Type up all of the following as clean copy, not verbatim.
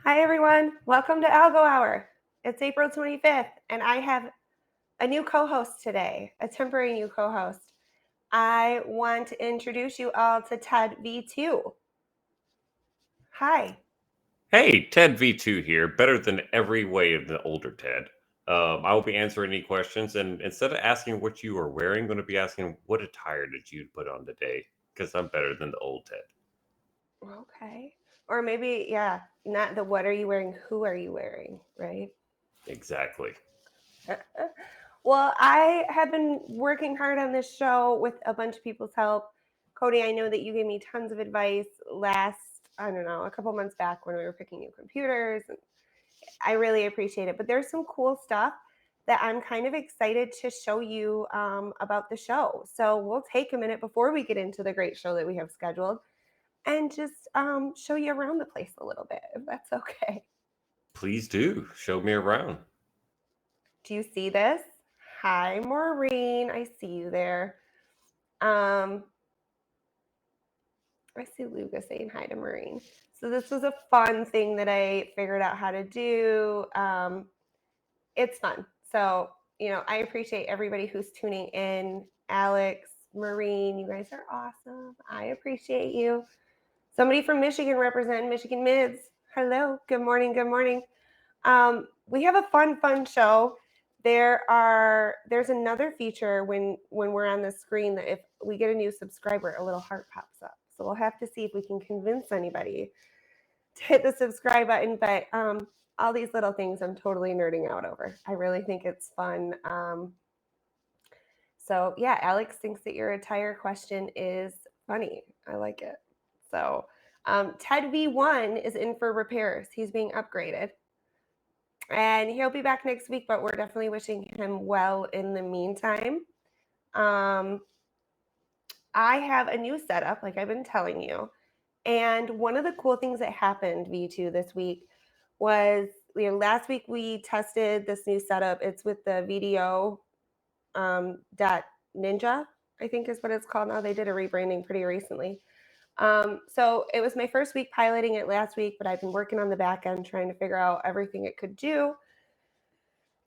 Hi, everyone. Welcome to Algo Hour. It's April 25th, and I have a new co host today, a temporary new co host. I want to introduce you all to Ted V2. Hi. Hey, Ted V2 here, better than every way of the older Ted. I will be answering any questions, and instead of asking what you are wearing, I'm going to be asking what attire did you put on today? Because I'm better than the old Ted. Okay. Or maybe, yeah, not the what are you wearing, who are you wearing, right? Exactly. Well, I have been working hard on this show with a bunch of people's help. Cody, I know that you gave me tons of advice I don't know, a couple months back when we were picking new computers. I really appreciate it. But there's some cool stuff that I'm kind of excited to show you about the show. So we'll take a minute before we get into the great show that we have scheduled and just show you around the place a little bit, if that's okay. Please do. Show me around. Do you see this? Hi, Maureen. I see you there. Um, I see Luca saying hi to Maureen. So this was a fun thing that I figured out how to do. It's fun. So, I appreciate everybody who's tuning in. Alex, Maureen, you guys are awesome. I appreciate you. Somebody from Michigan representing Michigan Mids. Hello. Good morning. Good morning. We have a fun show. There's another feature when we're on the screen that if we get a new subscriber, a little heart pops up. So we'll have to see if we can convince anybody to hit the subscribe button. But all these little things I'm totally nerding out over. I really think it's fun. So yeah, Alex thinks that your attire question is funny. I like it. So Ted V1 is in for repairs. He's being upgraded. And he'll be back next week, but we're definitely wishing him well in the meantime. Um, I have a new setup, like I've been telling you. And one of the cool things that happened, V2, this week was, last week we tested this new setup. It's with the VDO dot Ninja, I think is what it's called now. They did a rebranding pretty recently. So it was my first week piloting it last week, but I've been working on the back end trying to figure out everything it could do.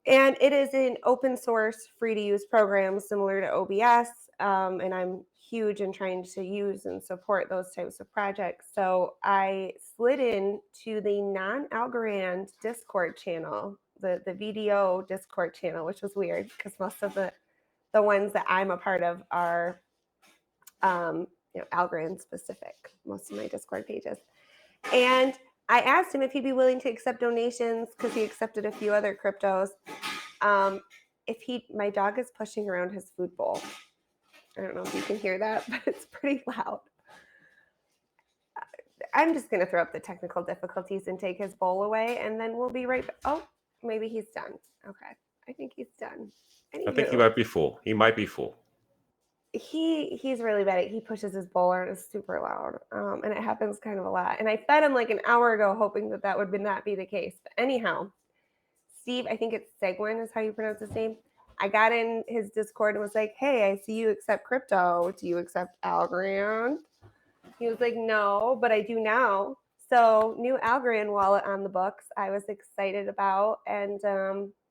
And it is an open source, free to use program similar to OBS. And I'm huge in trying to use and support those types of projects. So I slid in to the non-Algorand Discord channel, the VDO Discord channel, which was weird because most of the ones that I'm a part of are Algorand specific, most of my Discord pages. And I asked him if he'd be willing to accept donations because he accepted a few other cryptos. My dog is pushing around his food bowl. I don't know if you can hear that, but it's pretty loud. I'm just going to throw up the technical difficulties and take his bowl away, and then we'll be right back. Oh, maybe he's done. Okay. I think he's done. I think he Anywho, might be full. He might be full. he's really bad at he pushes his bowl and it's super loud, and it happens kind of a lot. And I fed him like an hour ago, hoping that would not be the case. But anyhow, Steve, I think it's Seguin is how you pronounce his name. I got in his Discord and was like, hey, I see you accept crypto. Do you accept Algorand? He was like, no, but I do now. So new Algorand wallet on the books. I was excited about. And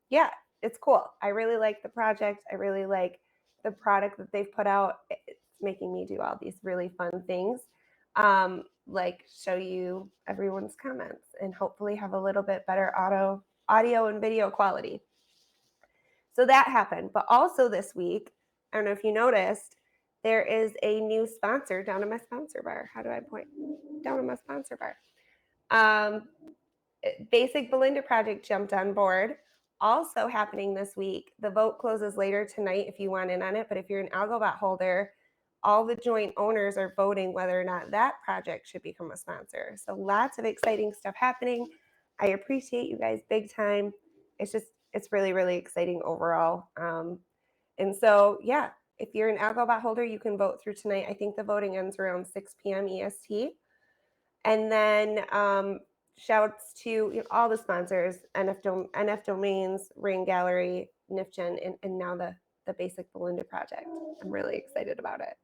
yeah, it's cool. I really like the project. I really like the product that they've put out. It's making me do all these really fun things. Like show you everyone's comments and hopefully have a little bit better audio and video quality. So that happened. But also this week, I don't know if you noticed, there is a new sponsor down in my sponsor bar. How do I point? Down in my sponsor bar. Basic Belinda Project jumped on board. Also happening this week, the vote closes later tonight if you want in on it. But if you're an AlgoBot holder, all the joint owners are voting whether or not that project should become a sponsor. So lots of exciting stuff happening. I appreciate you guys big time. It's really, really exciting overall. And so, yeah, if you're an AlgoBot holder, you can vote through tonight. I think the voting ends around 6 p.m. EST. And then shouts to all the sponsors, NF Domains, Ring Gallery, NifGen, and now the Basic Belinda project. I'm really excited about it.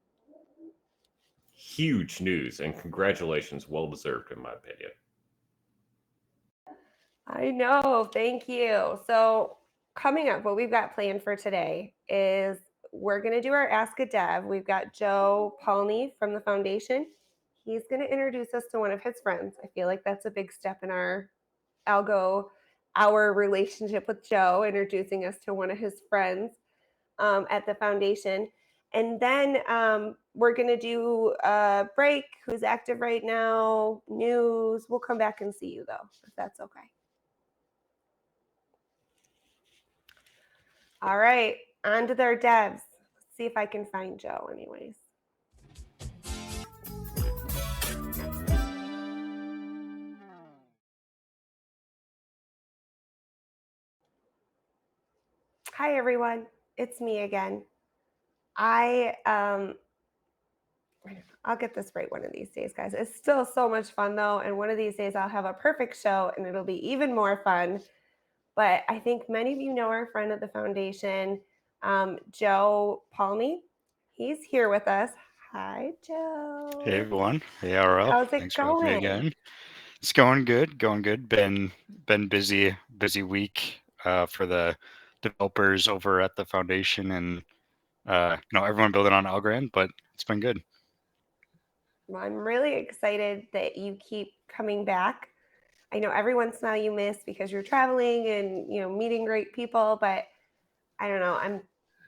Huge news and congratulations, well deserved in my opinion. I know. Thank you. So, coming up, what we've got planned for today is we're going to do our Ask a Dev. We've got Joe Polny from the foundation. He's going to introduce us to one of his friends. I feel like that's a big step in our Algo Hour relationship with Joe, introducing us to one of his friends at the foundation. And then we're going to do a break, who's active right now, news. We'll come back and see you, though, if that's okay. All right, on to their devs. Let's see if I can find Joe anyways. Hi, everyone. It's me again. I'll get this right one of these days, guys. It's still so much fun, though, and one of these days I'll have a perfect show, and it'll be even more fun. But I think many of you know our friend at the foundation, Joe Polny. He's here with us. Hi, Joe. Hey everyone. Hey RL. How's it Thanks for having me going? again. It's going good, going good. Been busy week for the developers over at the foundation and everyone building on Algorand, but it's been good. Well, I'm really excited that you keep coming back. I know every once in a while you miss because you're traveling and meeting great people, but I don't know.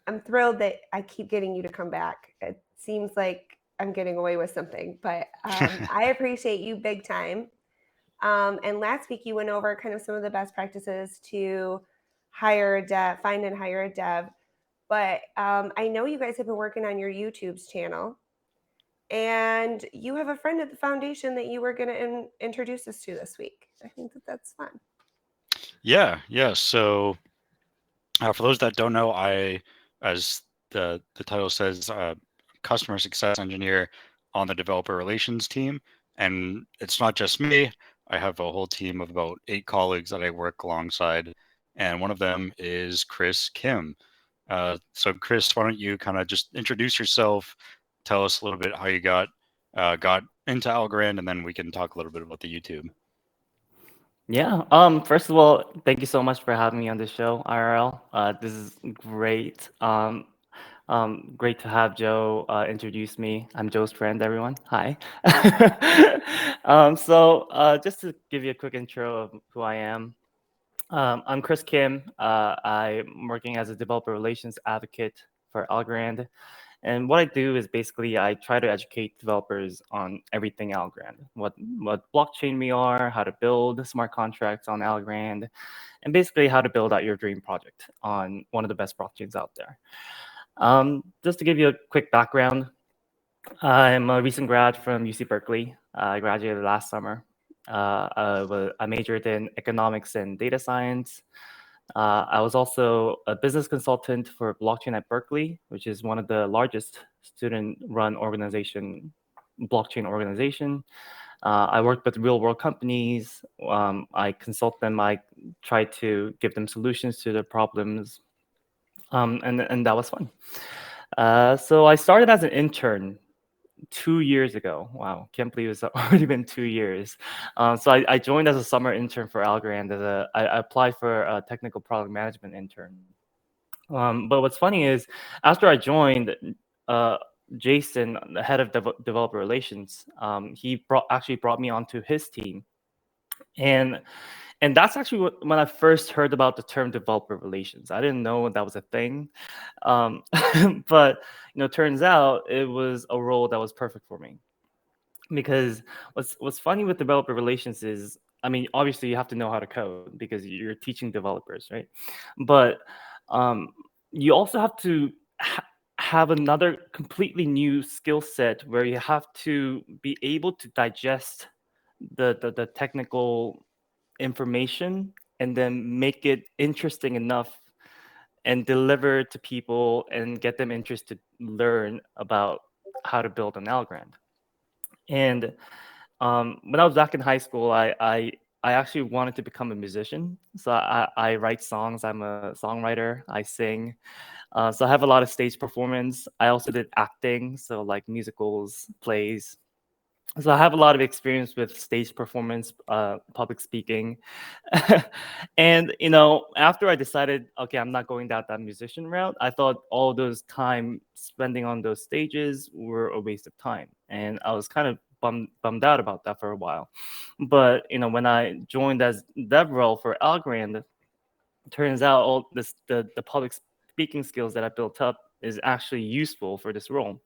I'm thrilled that I keep getting you to come back. It seems like I'm getting away with something, but I appreciate you big time. And last week you went over kind of some of the best practices to hire a dev, find and hire a dev. But I know you guys have been working on your YouTube's channel, and you have a friend at the foundation that you were going to introduce us to this week. I think that that's fun. Yeah. So for those that don't know, I, as the title says, customer success engineer on the developer relations team, and it's not just me. I have a whole team of about 8 colleagues that I work alongside, and one of them is Chris Kim. So Chris, why don't you kind of just introduce yourself, tell us a little bit how you got into Algorand, and then we can talk a little bit about the YouTube. Yeah. First of all, thank you so much for having me on this show, IRL. This is great. Great to have Joe introduce me. I'm Joe's friend, everyone. Hi. Just to give you a quick intro of who I am. I'm Chris Kim. I'm working as a developer relations advocate for Algorand. And what I do is basically I try to educate developers on everything Algorand, what blockchain we are, how to build smart contracts on Algorand, and basically how to build out your dream project on one of the best blockchains out there. Just to give you a quick background, I'm a recent grad from UC Berkeley. I graduated last summer. I majored in economics and data science. I was also a business consultant for blockchain at Berkeley, which is one of the largest student-run blockchain organization. I worked with real-world companies. I consult them. I try to give them solutions to their problems, and that was fun. So I started as an intern 2 years ago. Wow, can't believe it's already been 2 years. So I joined as a summer intern for Algorand. I applied for a technical product management intern. But what's funny is after I joined, Jason, the head of developer relations, he actually brought me onto his team. And that's actually when I first heard about the term developer relations. I didn't know that was a thing, but turns out it was a role that was perfect for me. Because what's funny with developer relations is, I mean, obviously you have to know how to code because you're teaching developers, right? But you also have to have another completely new skill set where you have to be able to digest the technical information and then make it interesting enough and deliver it to people and get them interested to learn about how to build an Algorand. And when I was back in high school, I actually wanted to become a musician. So I write songs. I'm a songwriter. I sing. So I have a lot of stage performance. I also did acting, so like musicals, plays. So I have a lot of experience with stage performance, public speaking. And after I decided, okay, I'm not going down that musician route, I thought all those time spending on those stages were a waste of time, and I was kind of bummed out about that for a while. But when I joined as dev role for Algorand, turns out all this the public speaking skills that I built up is actually useful for this role.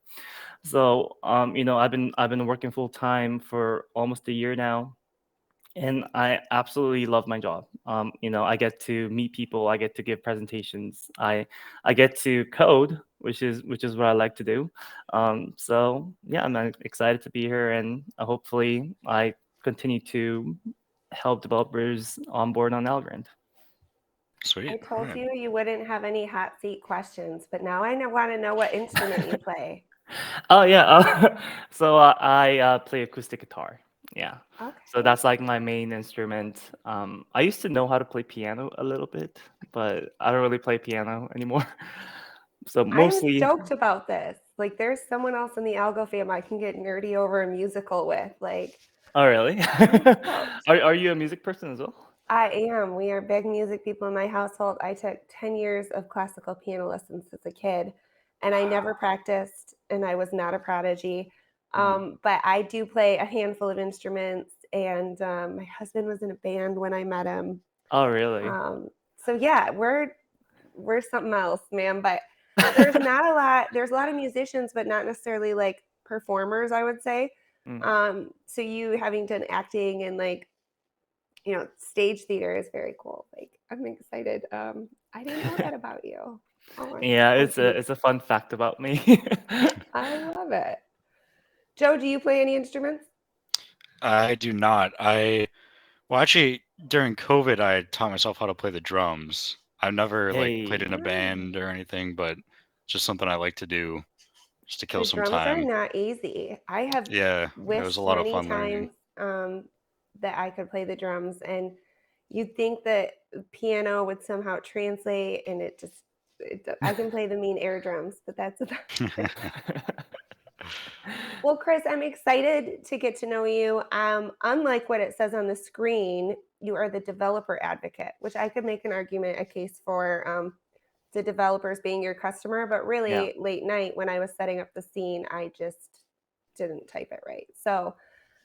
So I've been working full time for almost a year now, and I absolutely love my job. I get to meet people, I get to give presentations, I get to code, which is what I like to do. So yeah, I'm excited to be here, and hopefully I continue to help developers onboard on Algorand. I Sweet. told Alright. you wouldn't have any hot seat questions, but now I want to know what instrument you play. Oh yeah. So I play acoustic guitar. Yeah. So Okay. that's like my main instrument. I used to know how to play piano a little bit, but I don't really play piano anymore. So I'm mostly. stoked about this. Like, there's someone else in the Algo fam I can get nerdy over a musical with. Like, Oh really? I'm stoked. Are you a music person as well? I am. We are big music people in my household. I took 10 years of classical piano lessons as a kid, and I never practiced, and I was not a prodigy. But I do play a handful of instruments, and my husband was in a band when I met him. Oh really? So yeah, we're something else, man. But there's not a lot. There's a lot of musicians, but not necessarily like performers, I would say. Mm. So you having done acting and like stage theater is very cool. Like, I'm excited. I didn't know that about you. Oh, I'm Yeah, it's a happy. it's a fun fact about me. I love it. Joe, do you play any instruments? I do not. Well, actually, during COVID, I taught myself how to play the drums. I've never played in Hey. a band or anything, but just something I like to do just to kill The some drums are time. not easy. I have Yeah, it was a wished lot of many fun learning. times that I could play the drums, and you'd think that piano would somehow translate, and I can play the mean air drums, but that's about it. Well, Chris, I'm excited to get to know you. Unlike what it says on the screen, you are the developer advocate, which I could make an argument, a case for the developers being your customer. But Yeah. really, late night when I was setting up the scene, I just didn't type it right. So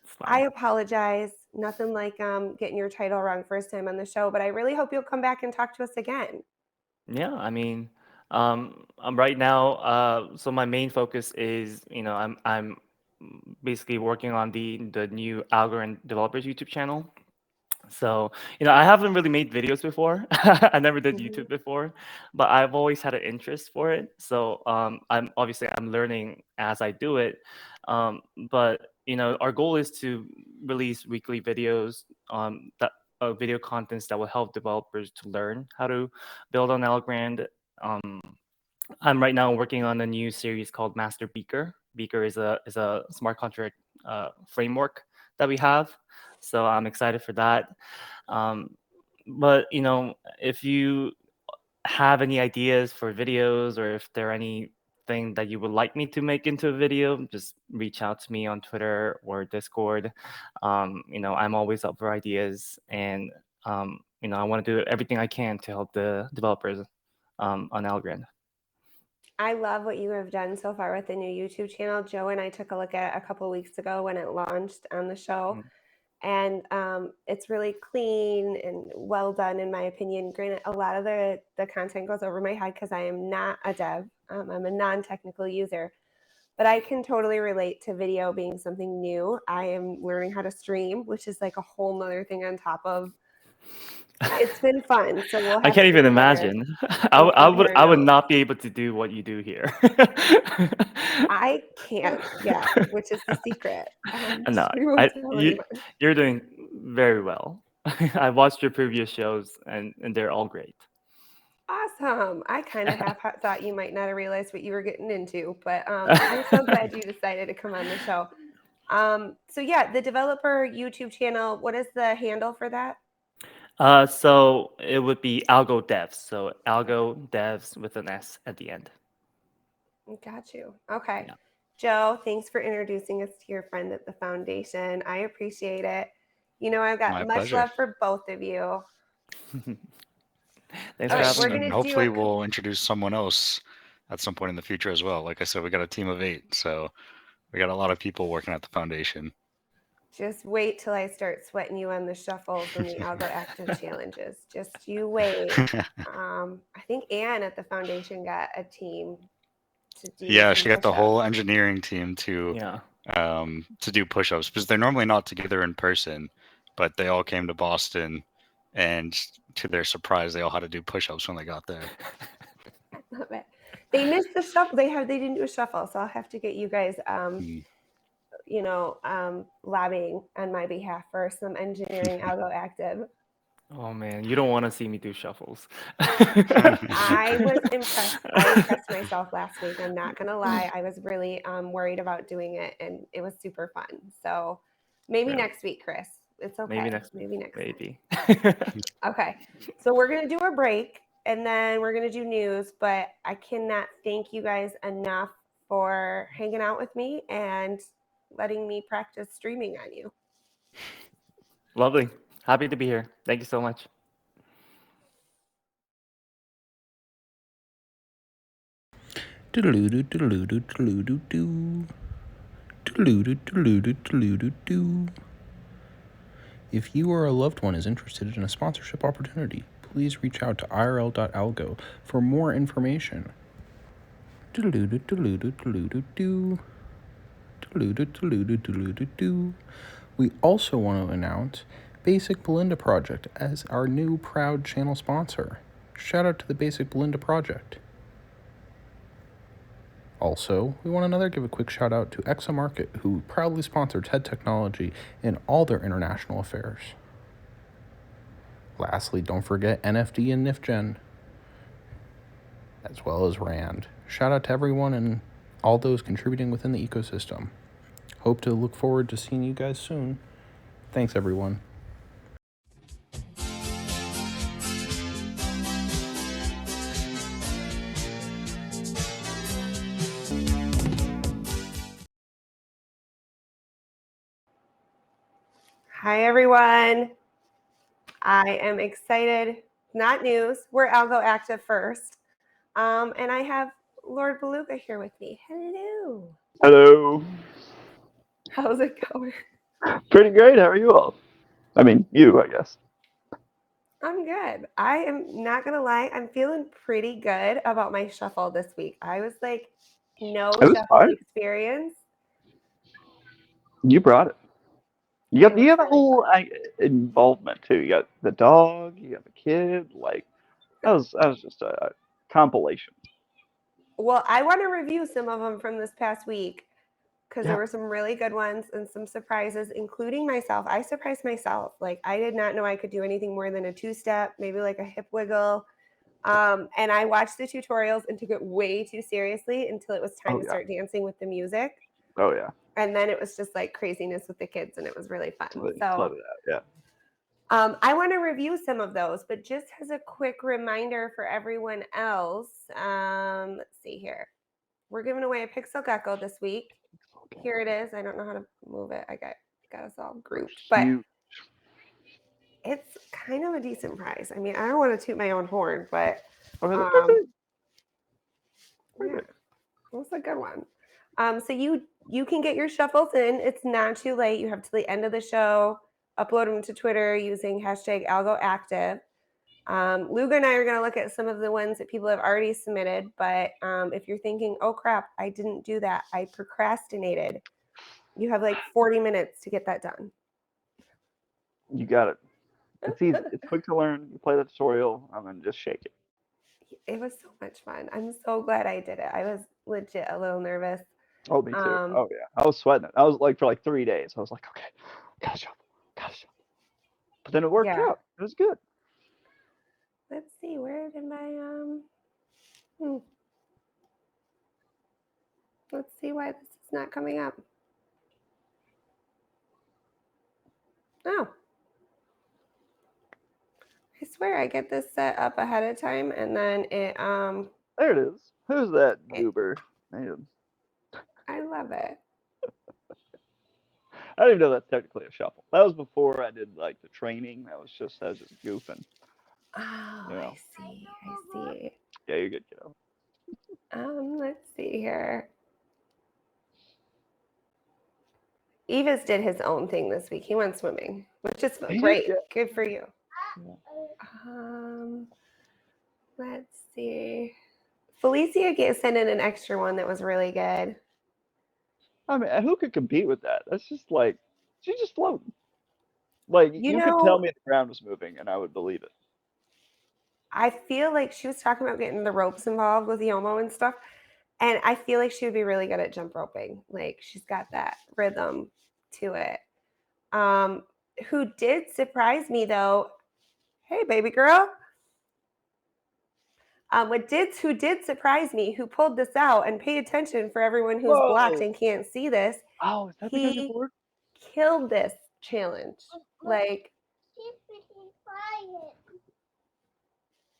It's I fine. apologize. Nothing like getting your title wrong first time on the show, but I really hope you'll come back and talk to us again. Yeah, I mean, I'm right now. So my main focus is, I'm basically working on the new Algorand developers YouTube channel. So, I haven't really made videos before. I never did Mhm. YouTube before, but I've always had an interest for it. So, I'm learning as I do it. But our goal is to release weekly videos, that video contents that will help developers to learn how to build on Algorand. Um, I'm right now working on a new series called Master Beaker. Beaker is a smart contract framework that we have, so I'm excited for that. Um, but if you have any ideas for videos, or if there are anything that you would like me to make into a video, just reach out to me on Twitter or Discord. I'm always up for ideas, and I want to do everything I can to help the developers on Algorand. I love what you have done so far with the new YouTube channel. Joe and I took a look at it a couple of weeks ago when it launched on the show, Mm. and it's really clean and well done, in my opinion. Granted, a lot of the content goes over my head because I am not a dev. I'm a non-technical user, but I can totally relate to video being something new. I am learning how to stream, which is like a whole nother thing on top of. It's been fun, so we'll I have can't to even do another. imagine. We'll I would compare I would notes. not be able to do what you do here. I can't yet, which is the secret. No, We won't tell anyone. you're doing very well. I watched your previous shows, and they're all great. Awesome. I kind of half thought you might not have realized what you were getting into, but I'm so glad you decided to come on the show. So yeah, the developer YouTube channel, what is the handle for that? So it would be Algo Devs. So Algo Devs with an S at the end. Got you. Okay. Yeah. Joe, thanks for introducing us to your friend at the foundation. I appreciate it. You know, I've got My much pleasure. love for both of you. Thanks All for right, having we're me. gonna And do hopefully a we'll introduce someone else at some point in the future as well. Like I said, we got a team of 8, so we got a lot of people working at the foundation. Just wait till I start sweating you on the shuffles and the Algo Active challenges. Just you wait. I think Anne at the foundation got a team to do. Yeah, some she got the push-ups. whole engineering team to do push-ups because they're normally not together in person, but they all came to Boston, and to their surprise, they all had to do push-ups when they got there. Love it. They missed the shuffle. They didn't do a shuffle, so I'll have to get you guys lobbying on my behalf for some engineering Algo Active. Oh man, you don't want to see me do shuffles. I was impressed. I impressed myself last week. I'm not gonna lie. I was really worried about doing it, and it was super fun. So maybe Really? next week, Chris. It's okay. Maybe next. Maybe. Okay. So we're gonna do a break, and then we're gonna do news. But I cannot thank you guys enough for hanging out with me and letting me practice streaming on you. Lovely. Happy to be here. Thank you so much. If you or a loved one is interested in a sponsorship opportunity, please reach out to IRL.algo for more information. We also want to announce Basic Belinda Project as our new proud channel sponsor. Shout out to the Basic Belinda Project. Also, we want to give a quick shout out to Exa Market, who proudly sponsor Ted Technology in all their international affairs. Lastly, don't forget NFD and NifGen, as well as RAND. Shout out to everyone and all those contributing within the ecosystem. Hope to look forward to seeing you guys soon. Thanks, everyone. Hi, everyone. I am excited. Not news. We're Algo Active first. And I have Lord Beluga here with me. Hello. Hello. How's it going? Pretty great. How are you all? I mean, you, I guess. I'm good. I am not going to lie. I'm feeling pretty good about my shuffle this week. I was like, no It was shuffle fun. experience. You brought it. You have a really whole involvement too. You got the dog. You got the kid. Like that was just a compilation. Well, I want to review some of them from this past week because Yeah. there were some really good ones and some surprises, including myself. I surprised myself. Like I did not know I could do anything more than a 2-step, maybe like a hip wiggle. And I watched the tutorials and took it way too seriously until it was time to start dancing with the music. Oh yeah. And then it was just like craziness with the kids, and it was really fun. Love that. Yeah. I want to review some of those, but just as a quick reminder for everyone else, let's see here. We're giving away a Pixel Gecko this week. Here it is. I don't know how to move it. I got us all grouped, but it's kind of a decent prize. I mean, I don't want to toot my own horn, but yeah, it's a good one. So you can get your shuffles in. It's not too late. You have till the end of the show. Upload them to Twitter using #AlgoActive. Luga and I are going to look at some of the ones that people have already submitted. But if you're thinking, oh crap, I didn't do that, I procrastinated, you have like 40 minutes to get that done. You got it. It's easy. It's quick to learn. You play the tutorial and then just shake it. It was so much fun. I'm so glad I did it. I was legit a little nervous. Oh, me too. Oh yeah. I was sweating it. I was like for 3 days. I was like, okay, gotta shuffle. But then it worked out. It was good. Let's see, where did my let's see why this is not coming up. Oh. I swear I get this set up ahead of time and then it There it is. Who's that goober? Man. I love it. I don't even know that's technically a shuffle. That was before I did like the training. I was just goofing. Oh, You know. I see. Yeah, you're good, kiddo. Let's see here. Eva's did his own thing this week. He went swimming, which is great. Yeah. Good for you. Yeah. Let's see. Felicia sent in an extra one that was really good. I mean, who could compete with that? That's just like she's just floating. Like You you could tell know, me the ground was moving, and I would believe it. I feel like she was talking about getting the ropes involved with Yomo and stuff. And I feel like she would be really good at jump roping. Like she's got that rhythm to it. Who did surprise me though? Hey, baby girl. Who did surprise me, who pulled this out and pay attention for everyone who's blocked Whoa! and can't see this. Oh, is that the guy you're He bored? killed this challenge. Like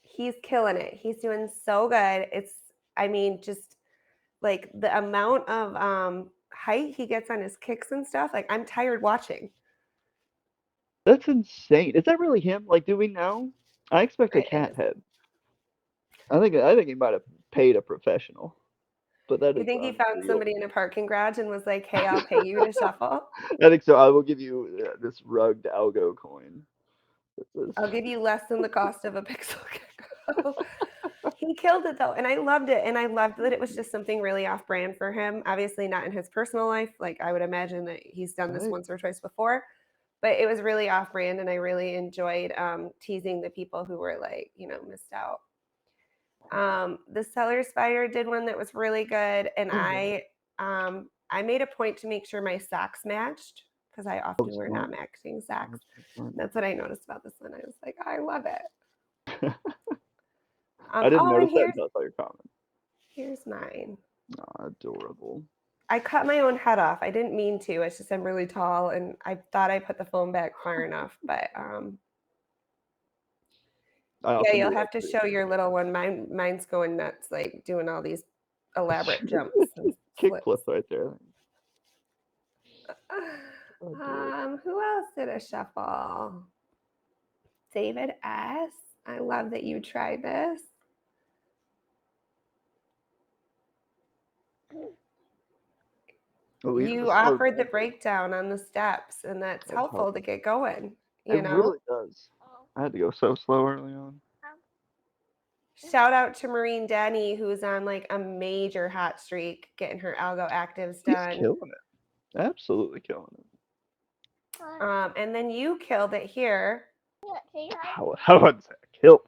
he's killing it. He's doing so good. I mean, just like the amount of height he gets on his kicks and stuff. Like I'm tired watching. That's insane. Is that really him? Like, do we know? I expect a It cat is. head. I think he might have paid a professional. But that You is think he found unreal. somebody in a parking garage and was like, "Hey, I'll pay you to shuffle. I think so. I will give you this rugged algo coin. I'll give you less than the cost of a pixel gecko." He killed it though, and I loved it. And I loved that it was just something really off-brand for him. Obviously, not in his personal life. Like I would imagine that he's done this Right. once or twice before, but it was really off-brand, and I really enjoyed teasing the people who were like, missed out. The Seller Spider did one that was really good, and I made a point to make sure my socks matched because I often wear not matching socks. That's what I noticed about this one. I was like, I love it. I didn't notice and that until I saw your comment. here's mine. Oh, adorable. I cut my own head off. I didn't mean to. It's just I'm really tall, and I thought I put the phone back far enough, but yeah, you'll have to show your little one. Mine's going nuts, like doing all these elaborate jumps and kickflips right there. Who else did a shuffle? David S. I love that you tried this. You offered the breakdown on the steps, and that's helpful to get going. It really does. I had to go so slow early on. Shout out to Maureen Denny, who's on like a major hot streak, getting her algo actives done. He's killing it. Absolutely killing it. And then you killed it here. How was that killed?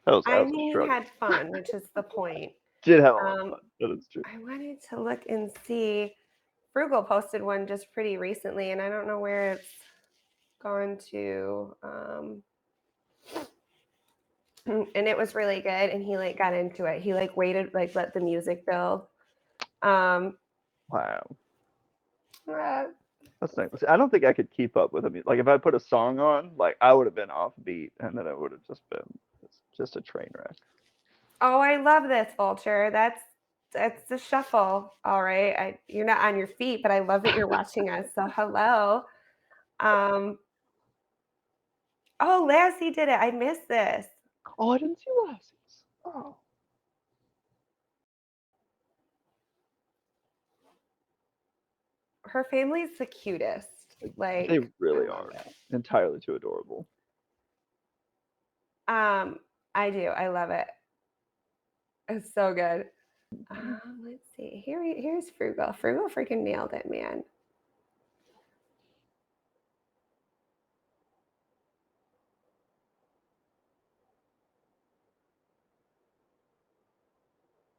I mean, you had fun, which is the point. Did have a lot of fun. That is true. I wanted to look and see. Frugal posted one just pretty recently, and I don't know where it's gone to. And it was really good, and he like got into it. He like waited, like let the music build. Wow. That's nice. I don't think I could keep up with him. Like if I put a song on, like I would have been off beat, and then it would have just been just a train wreck. Oh, I love this, Vulture. That's the shuffle. All right, you're not on your feet, but I love that you're watching us. So hello. Oh, Lassie did it. I missed this. Oh, I didn't see Lassie's. Oh. Her family's the cutest. Like they really are. Entirely too adorable. I do. I love it. It's so good. Let's see. Here's Frugal. Frugal freaking nailed it, man.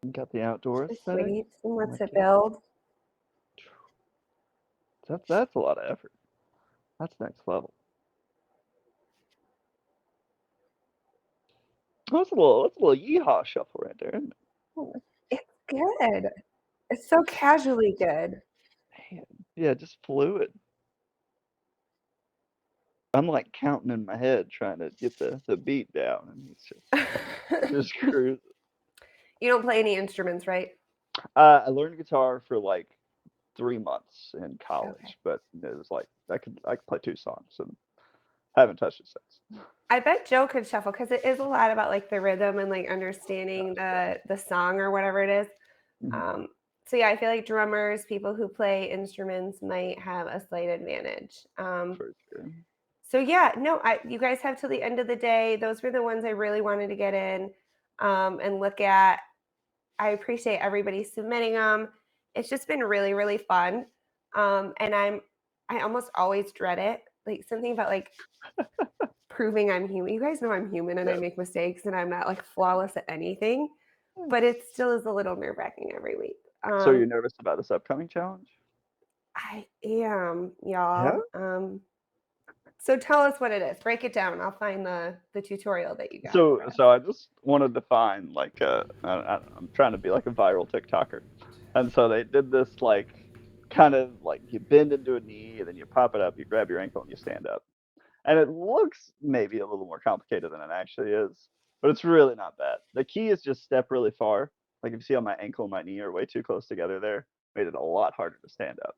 You got the outdoor aesthetic. Sweet. And what's it build? That's a lot of effort. That's next level. That's a little yeehaw shuffle right there, isn't it? It's good. It's so casually good. Man. Yeah, just fluid. I'm like counting in my head trying to get the beat down, and it's just cruising. You don't play any instruments, right? I learned guitar for like 3 months in college, Okay. but it was like I could play 2 songs and haven't touched it since. I bet Joe could shuffle because it is a lot about like the rhythm and like understanding the song or whatever it is. Mhm. So yeah, I feel like drummers, people who play instruments might have a slight advantage. For sure. So yeah, no, you guys have till the end of the day. Those were the ones I really wanted to get in and look at. I appreciate everybody submitting them. It's just been really, really fun. And I almost always dread it. Like something about like proving I'm human. You guys know I'm human and I Yeah. make mistakes and I'm not like flawless at anything, but it still is a little nerve wracking every week. So you're nervous about this upcoming challenge? I am, Yeah. y'all. So tell us what it is. Break it down. I'll find the tutorial that you got. So for us. I just wanted to find like I'm trying to be like a viral TikToker, and so they did this like kind of like you bend into a knee and then you pop it up, you grab your ankle and you stand up, and it looks maybe a little more complicated than it actually is, but it's really not bad. The key is just step really far. Like if you see how my ankle and my knee are way too close together there, made it a lot harder to stand up.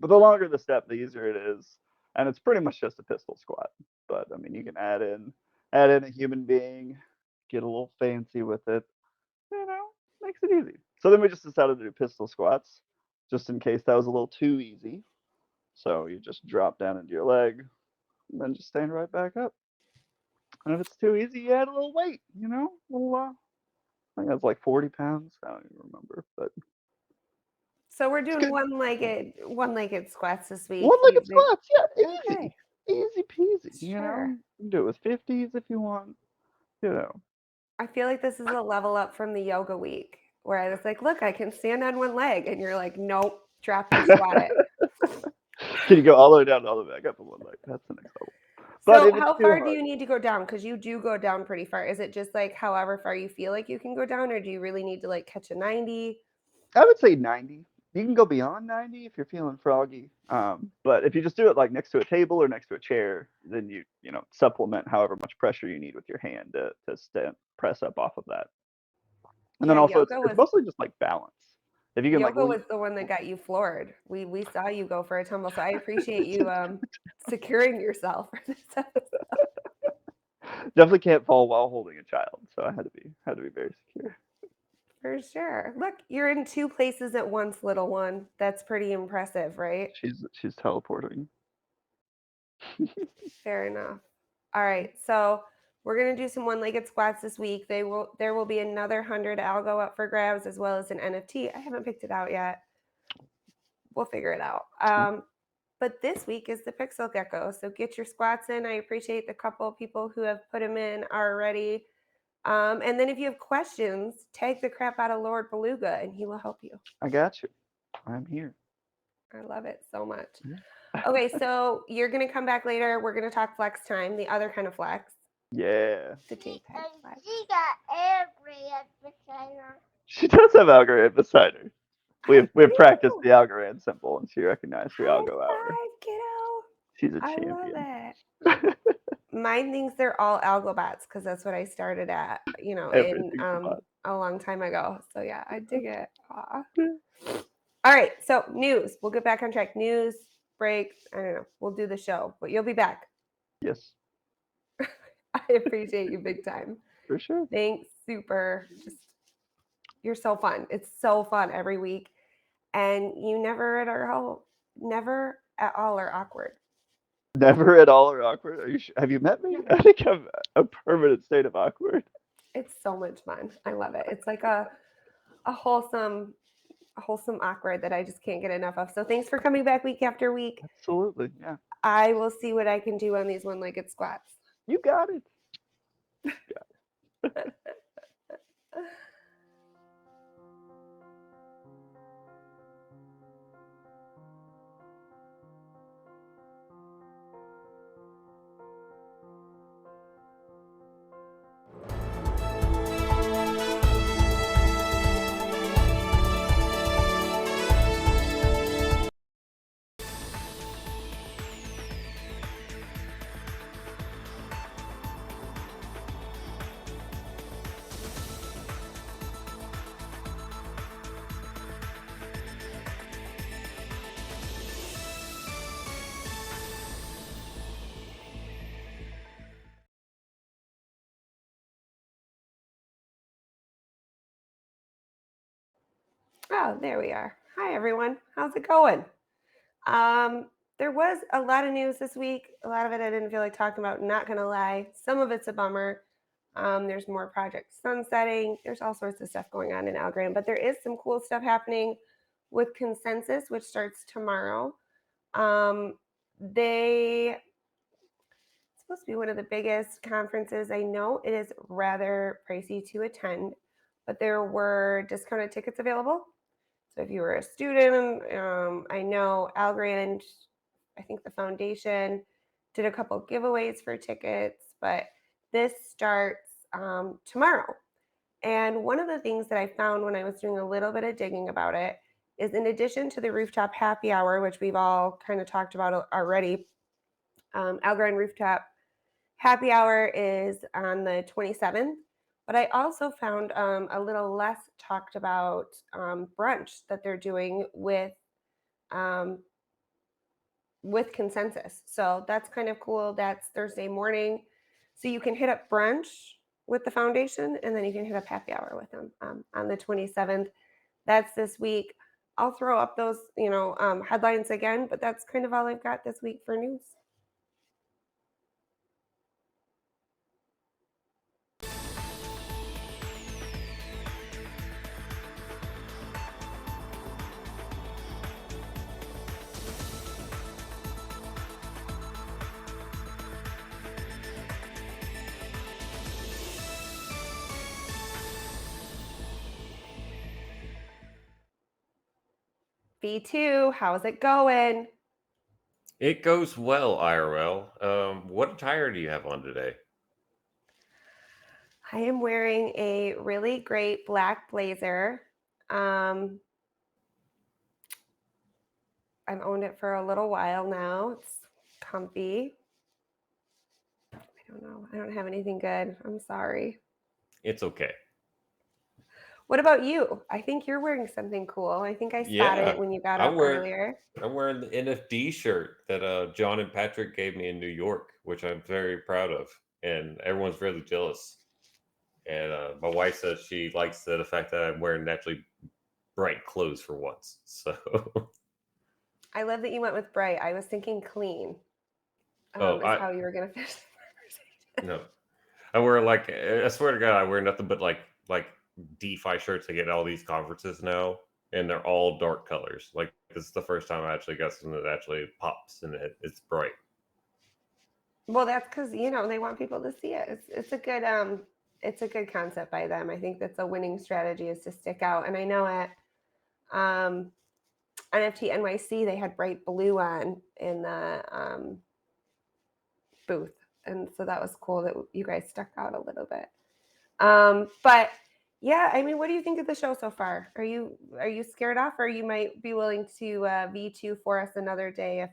But the longer the step, the easier it is, and it's pretty much just a pistol squat. But I mean, you can add in a human being, get a little fancy with it, makes it easy. So then we just decided to do pistol squats, just in case that was a little too easy. So you just drop down into your leg, and then just stand right back up. And if it's too easy, you add a little weight, I think that's like 40 pounds. I don't even remember, but So we're it's doing good. one-legged squats this week. One-legged squats, yeah, easy. Okay. Easy peasy, Sure. You can do it with 50s if you want, I feel like this is a level up from the yoga week where I was like, look, I can stand on one leg. And you're like, nope, drop and squat it. Can you go all the way down and all the way back up in one leg? That's the next level. But So if it's how too far do hard, you need to go down? Because you do go down pretty far. Is it just like however far you feel like you can go down, or do you really need to like catch a 90? I would say 90. You can go beyond 90 if you're feeling froggy. But if you just do it like next to a table or next to a chair, then you supplement however much pressure you need with your hand to press up off of that. And then Yeah, also it's mostly just like balance. If you can like yoga was the one that got you floored. We saw you go for a tumble, so I appreciate you securing yourself for this episode. definitely can't fall while holding a child, so I had to be very secure. For sure. Look, you're in 2 places at once, little one. That's pretty impressive, right? She's teleporting. Fair enough. All right, so we're gonna do some one-legged squats this week. There will be another 100 algo up for grabs as well as an NFT. I haven't picked it out yet. We'll figure it out. But this week is the Pixel Gecko, so get your squats in. I appreciate the couple of people who have put them in already. And then if you have questions, tag the crap out of Lord Beluga and he will help you. I got you. I'm here. I love it so much. Yeah. Okay, so you're going to come back later. We're going to talk flex time, the other kind of flex. Yeah. The JPEG flex. She got Algorand beside her. She does have Algorand beside her. We've practiced the Algorand symbol, and she recognized the Algo Hour. Five, kiddo. She's a I champion. love it. Mine thinks they're all Algobots because that's what I started at, Every single bot. a long time ago. So yeah, I dig it. Aw. All right, so news. We'll get back on track. News, break. I don't know. We'll do the show, but you'll be back. Yes, I appreciate you big time. for sure. Thanks, super. You're so fun. It's so fun every week, and you never at all are awkward. Never at all are awkward. Are you have you met me? I think I'm a permanent state of awkward. It's so much fun. I love it. It's like a wholesome awkward that I just can't get enough of. So thanks for coming back week after week. Absolutely, yeah. I will see what I can do on these one-legged squats. You got it. Oh, there we are. Hi, everyone. How's it going? There was a lot of news this week. A lot of it I didn't feel like talking about, not going to lie. Some of it's a bummer. There's more project sunsetting. There's all sorts of stuff going on in Algorand, but there is some cool stuff happening with Consensus, which starts tomorrow. It's supposed to be one of the biggest conferences. I know it is rather pricey to attend, but there were discounted tickets available. So if you were a student, I know Algorand, I think the foundation did a couple giveaways for tickets, but this starts tomorrow. And one of the things that I found when I was doing a little bit of digging about it is, in addition to the rooftop happy hour, which we've all kind of talked about already, Algorand Rooftop Happy Hour is on the 27th. But I also found a little less talked about brunch that they're doing with Consensus. So that's kind of cool. That's Thursday morning. So you can hit up brunch with the foundation, and then you can hit up happy hour with them on the 27th. That's this week. I'll throw up those, headlines again, but that's kind of all I've got this week for news. V2, how's it going? It goes well, IRL. What attire do you have on today? I am wearing a really great black blazer. I've owned it for a little while now. It's comfy. I don't know. I don't have anything good. I'm sorry. It's okay. What about you? I think you're wearing something cool. I think I spotted it when you got up earlier. I'm wearing the NFD shirt that John and Patrick gave me in New York, which I'm very proud of, and everyone's really jealous. And my wife says she likes the fact that I'm wearing naturally bright clothes for once. So I love that you went with bright. I was thinking clean. Is how you were gonna finish the conversation. No, I wear I swear to God, I wear nothing but like DeFi shirts I get at all these conferences now, and they're all dark colors. Like, this is the first time I actually got something that actually pops and it's bright. Well, that's because they want people to see it. It's a good concept by them. I think that's a winning strategy, is to stick out. And I know at NFT NYC they had bright blue on in the booth, and so that was cool that you guys stuck out a little bit. But yeah, I mean, what do you think of the show so far? Are you scared off, or you might be willing to V2 for us another day if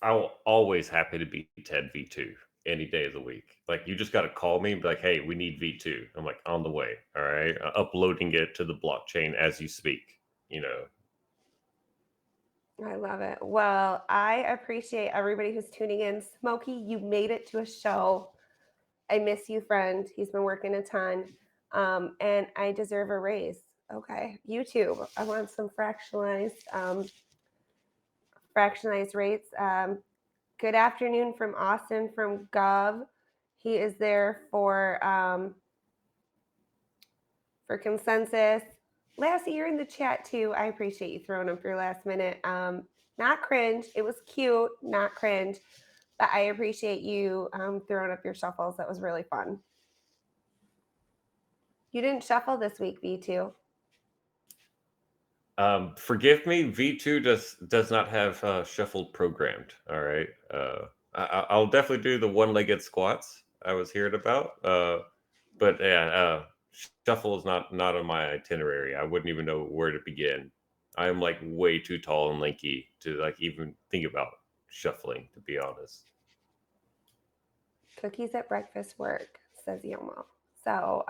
I'm always happy to be Ted V2 any day of the week. Like, you just got to call me and be like, hey, we need V2. I'm like, on the way. All right. Uploading it to the blockchain as you speak, I love it. Well, I appreciate everybody who's tuning in. Smokey, you made it to a show. I miss you, friend. He's been working a ton. And I deserve a raise. Okay. YouTube. I want some fractionalized rates. Good afternoon from Austin from Gov. He is there for Consensus. Lassie, you're in the chat too. I appreciate you throwing up your last minute. Not cringe. It was cute, not cringe. But I appreciate you throwing up your shuffles. That was really fun. You didn't shuffle this week, V2. Forgive me, V2 does not have shuffled programmed. All right. I'll definitely do the one-legged squats I was hearing about. But yeah, shuffle is not on my itinerary. I wouldn't even know where to begin. I am like way too tall and lanky to like even think about shuffling, to be honest. Cookies at breakfast work, says Yomo. So,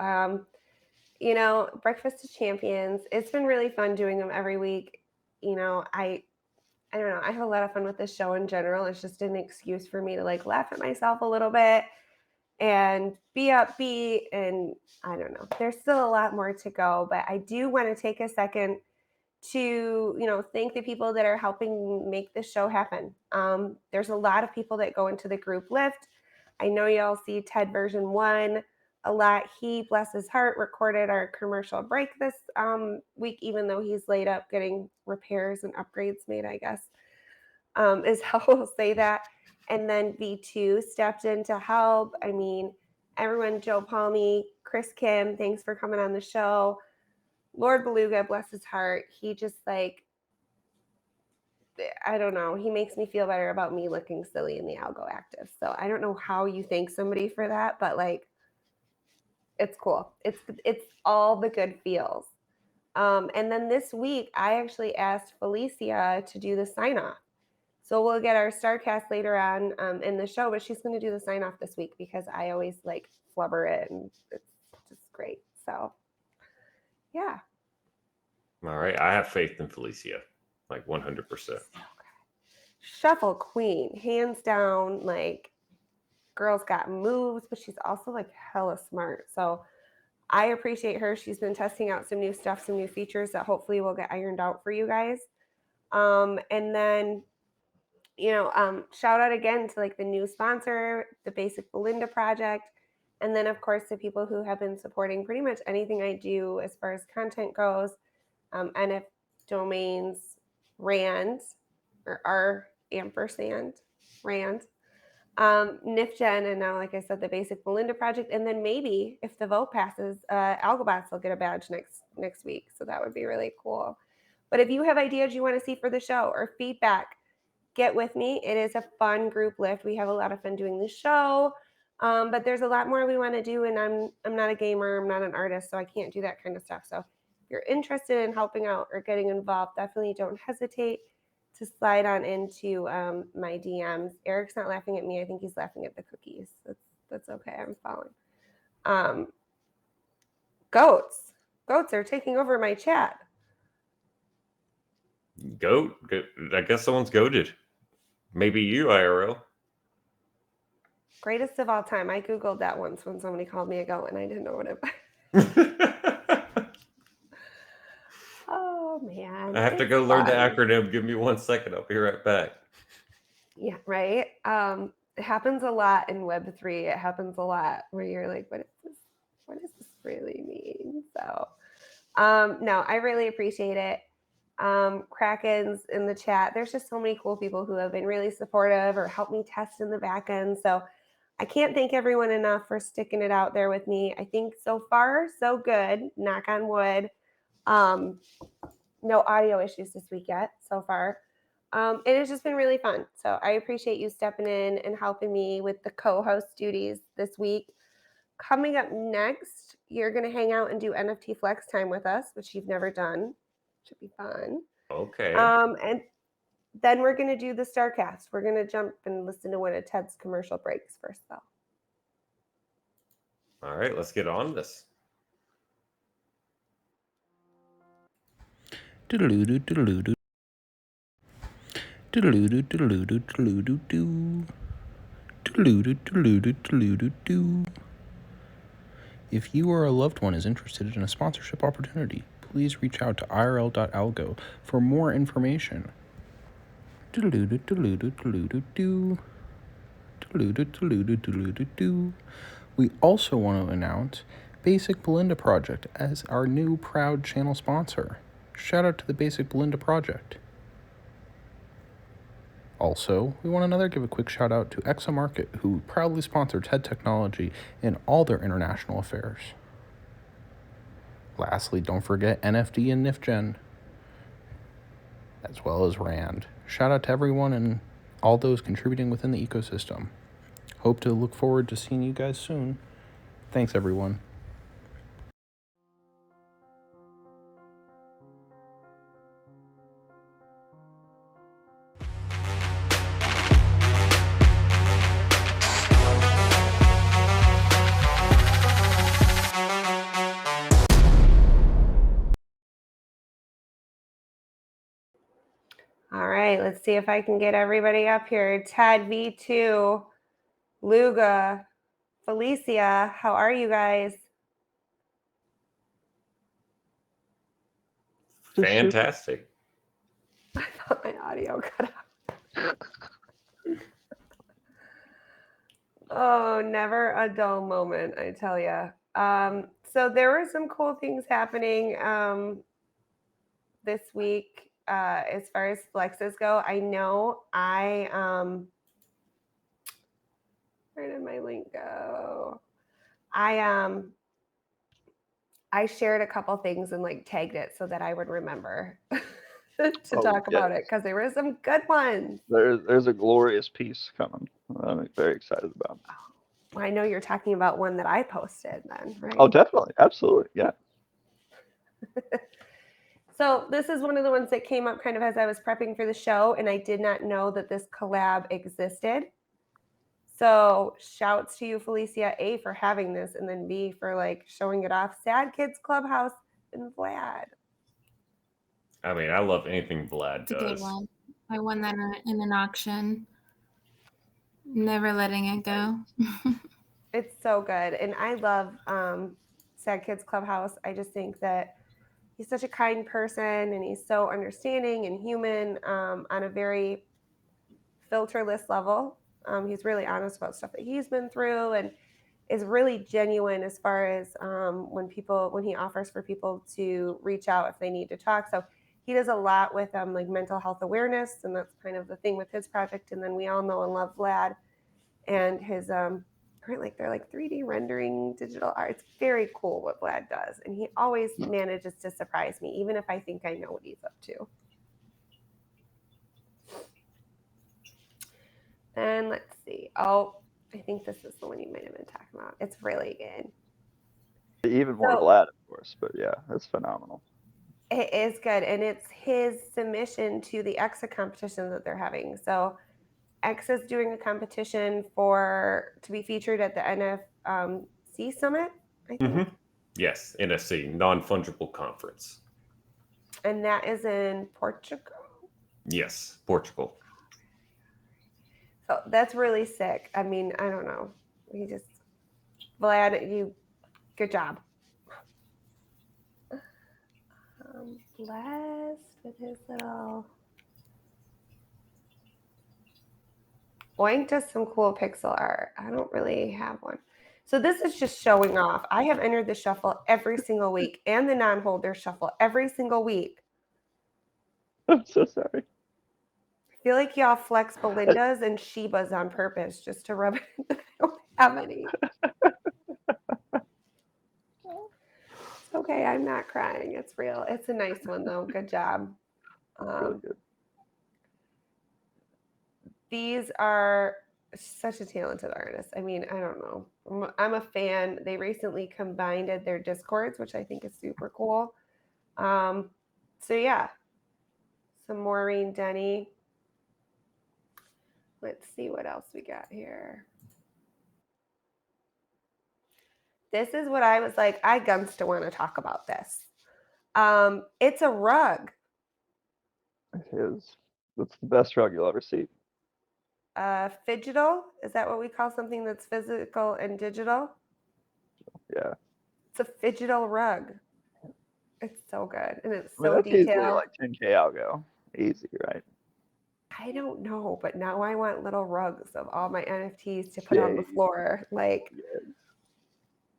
Breakfast of Champions. It's been really fun doing them every week. I don't know. I have a lot of fun with this show in general. It's just an excuse for me to like laugh at myself a little bit and be upbeat. And I don't know. There's still a lot more to go, but I do want to take a second to, thank the people that are helping make this show happen. There's a lot of people that go into the group lift. I know y'all see Ted version 1 a lot. He, bless his heart, recorded our commercial break this week, even though he's laid up getting repairs and upgrades made, I guess, is how we'll say that. And then V2 stepped in to help. I mean, everyone, Joe Polny, Chris Kim, thanks for coming on the show. Lord Beluga, bless his heart, he just I don't know, he makes me feel better about me looking silly in the Algo active. So I don't know how you thank somebody for that, but it's cool. It's all the good feels. And then this week, I actually asked Felicia to do the sign off. So we'll get our Starcast later on in the show, but she's going to do the sign off this week because I always flubber it, and it's just great. So, yeah. All right. I have faith in Felicia, 100%. Shuffle queen, hands down. Girl's got moves, but she's also hella smart. So I appreciate her. She's been testing out some new stuff, some new features that hopefully will get ironed out for you guys. And then, shout out again to the new sponsor, the Basic Belinda project. And then of course the people who have been supporting pretty much anything I do as far as content goes. NF domains, Rand, or R ampersand, Rand, NifGen, and now, like I said, the Basic Belinda project. And then maybe if the vote passes, Algobots will get a badge next week. So that would be really cool. But if you have ideas you want to see for the show or feedback, get with me. It is a fun group lift. We have a lot of fun doing the show, but there's a lot more we want to do. And I'm not a gamer. I'm not an artist, so I can't do that kind of stuff. So if you're interested in helping out or getting involved, definitely don't hesitate to slide on into my DMs. Eric's not laughing at me. I think he's laughing at the cookies. That's okay. I'm following. Goats are taking over my chat. Goat? I guess someone's goated. Maybe you, IRL. Greatest of all time. I Googled that once when somebody called me a goat and I didn't know what it was. Oh, man. I have to go learn the acronym. Give me 1 second. I'll be right back. Yeah, right? It happens a lot in Web3. It happens a lot where you're like, what does this really mean? So, no, I really appreciate it. Kraken's in the chat. There's just so many cool people who have been really supportive or helped me test in the back end. So I can't thank everyone enough for sticking it out there with me. I think so far, so good. Knock on wood. No audio issues this week yet so far. It has just been really fun. So I appreciate you stepping in and helping me with the co-host duties this week. Coming up next, you're going to hang out and do NFT Flex Time with us, which you've never done. Should be fun. Okay. And then we're going to do the Starcast. We're going to jump and listen to one of Ted's commercial breaks first, though. All right, let's get on this. If you or a loved one is interested in a sponsorship opportunity, please reach out to IRL.algo for more information. We also want to announce Basic Belinda Project as our new proud channel sponsor. Shout out to the Basic Belinda Project. Also, we want to give a quick shout out to Exa Market, who proudly sponsor Ted Technology in all their international affairs. Lastly, don't forget NFT and NifGen, as well as Rand. Shout out to everyone and all those contributing within the ecosystem. Hope to look forward to seeing you guys soon. Thanks, everyone. All right, let's see if I can get everybody up here. Ted V2, Luga, Felicia, how are you guys? Just shoot. Fantastic. I thought my audio cut out. Oh, never a dull moment, I tell you. So there were some cool things happening this week as far as flexes go. I know where did my link go? I shared a couple things and like tagged it so that I would remember to talk about it because there were some good ones. There's a glorious piece coming. I'm very excited about. Well, I know you're talking about one that I posted then, right? Oh, definitely, absolutely, yeah. So this is one of the ones that came up kind of as I was prepping for the show, and I did not know that this collab existed. So shouts to you, Felicia, A, for having this, and then B, for like showing it off. Sad Kids Clubhouse and Vlad. I mean, I love anything Vlad It's a good does. one. I won that in an auction. Never letting it go. It's so good. And I love Sad Kids Clubhouse. I just think that he's such a kind person and he's so understanding and human on a very filterless level. He's really honest about stuff that he's been through and is really genuine as far as when he offers for people to reach out if they need to talk. So he does a lot with like mental health awareness, and that's kind of the thing with his project. And then we all know and love Vlad and his they're like 3D rendering digital art. It's very cool what Vlad does, and he always manages to surprise me, even if I think I know what he's up to. And let's see. Oh, I think this is the one you might have been talking about. It's really good. Even more Vlad, of course, but yeah, it's phenomenal. It is good, and it's his submission to the Exa competition that they're having. So Exa is doing a competition to be featured at the NFC Summit, I think. Mm-hmm. Yes, NFC, non-fungible conference. And that is in Portugal? Yes, Portugal. So that's really sick. I mean, I don't know. Vlad, good job. Blessed with his little... Oink does some cool pixel art. I don't really have one. So this is just showing off. I have entered the shuffle every single week and the non-holder shuffle every single week. I'm so sorry. I feel like y'all flex Belinda's and Sheba's on purpose just to rub it in that I don't have any. It's okay, I'm not crying. It's real. It's a nice one though. Good job. Really good. These are such a talented artist. I mean, I don't know. I'm a fan. They recently combined their Discords, which I think is super cool. So yeah, some Maureen Denny. Let's see what else we got here. This is what I was like, I guns to want to talk about this. It's a rug. It is. It's the best rug you'll ever see. Phygital, is that what we call something that's physical and digital? Yeah. It's a phygital rug. It's so good, and it's I mean, so that's easily detailed. like 10K Algo. Easy, right? I don't know, but now I want little rugs of all my NFTs to put on the floor. Like,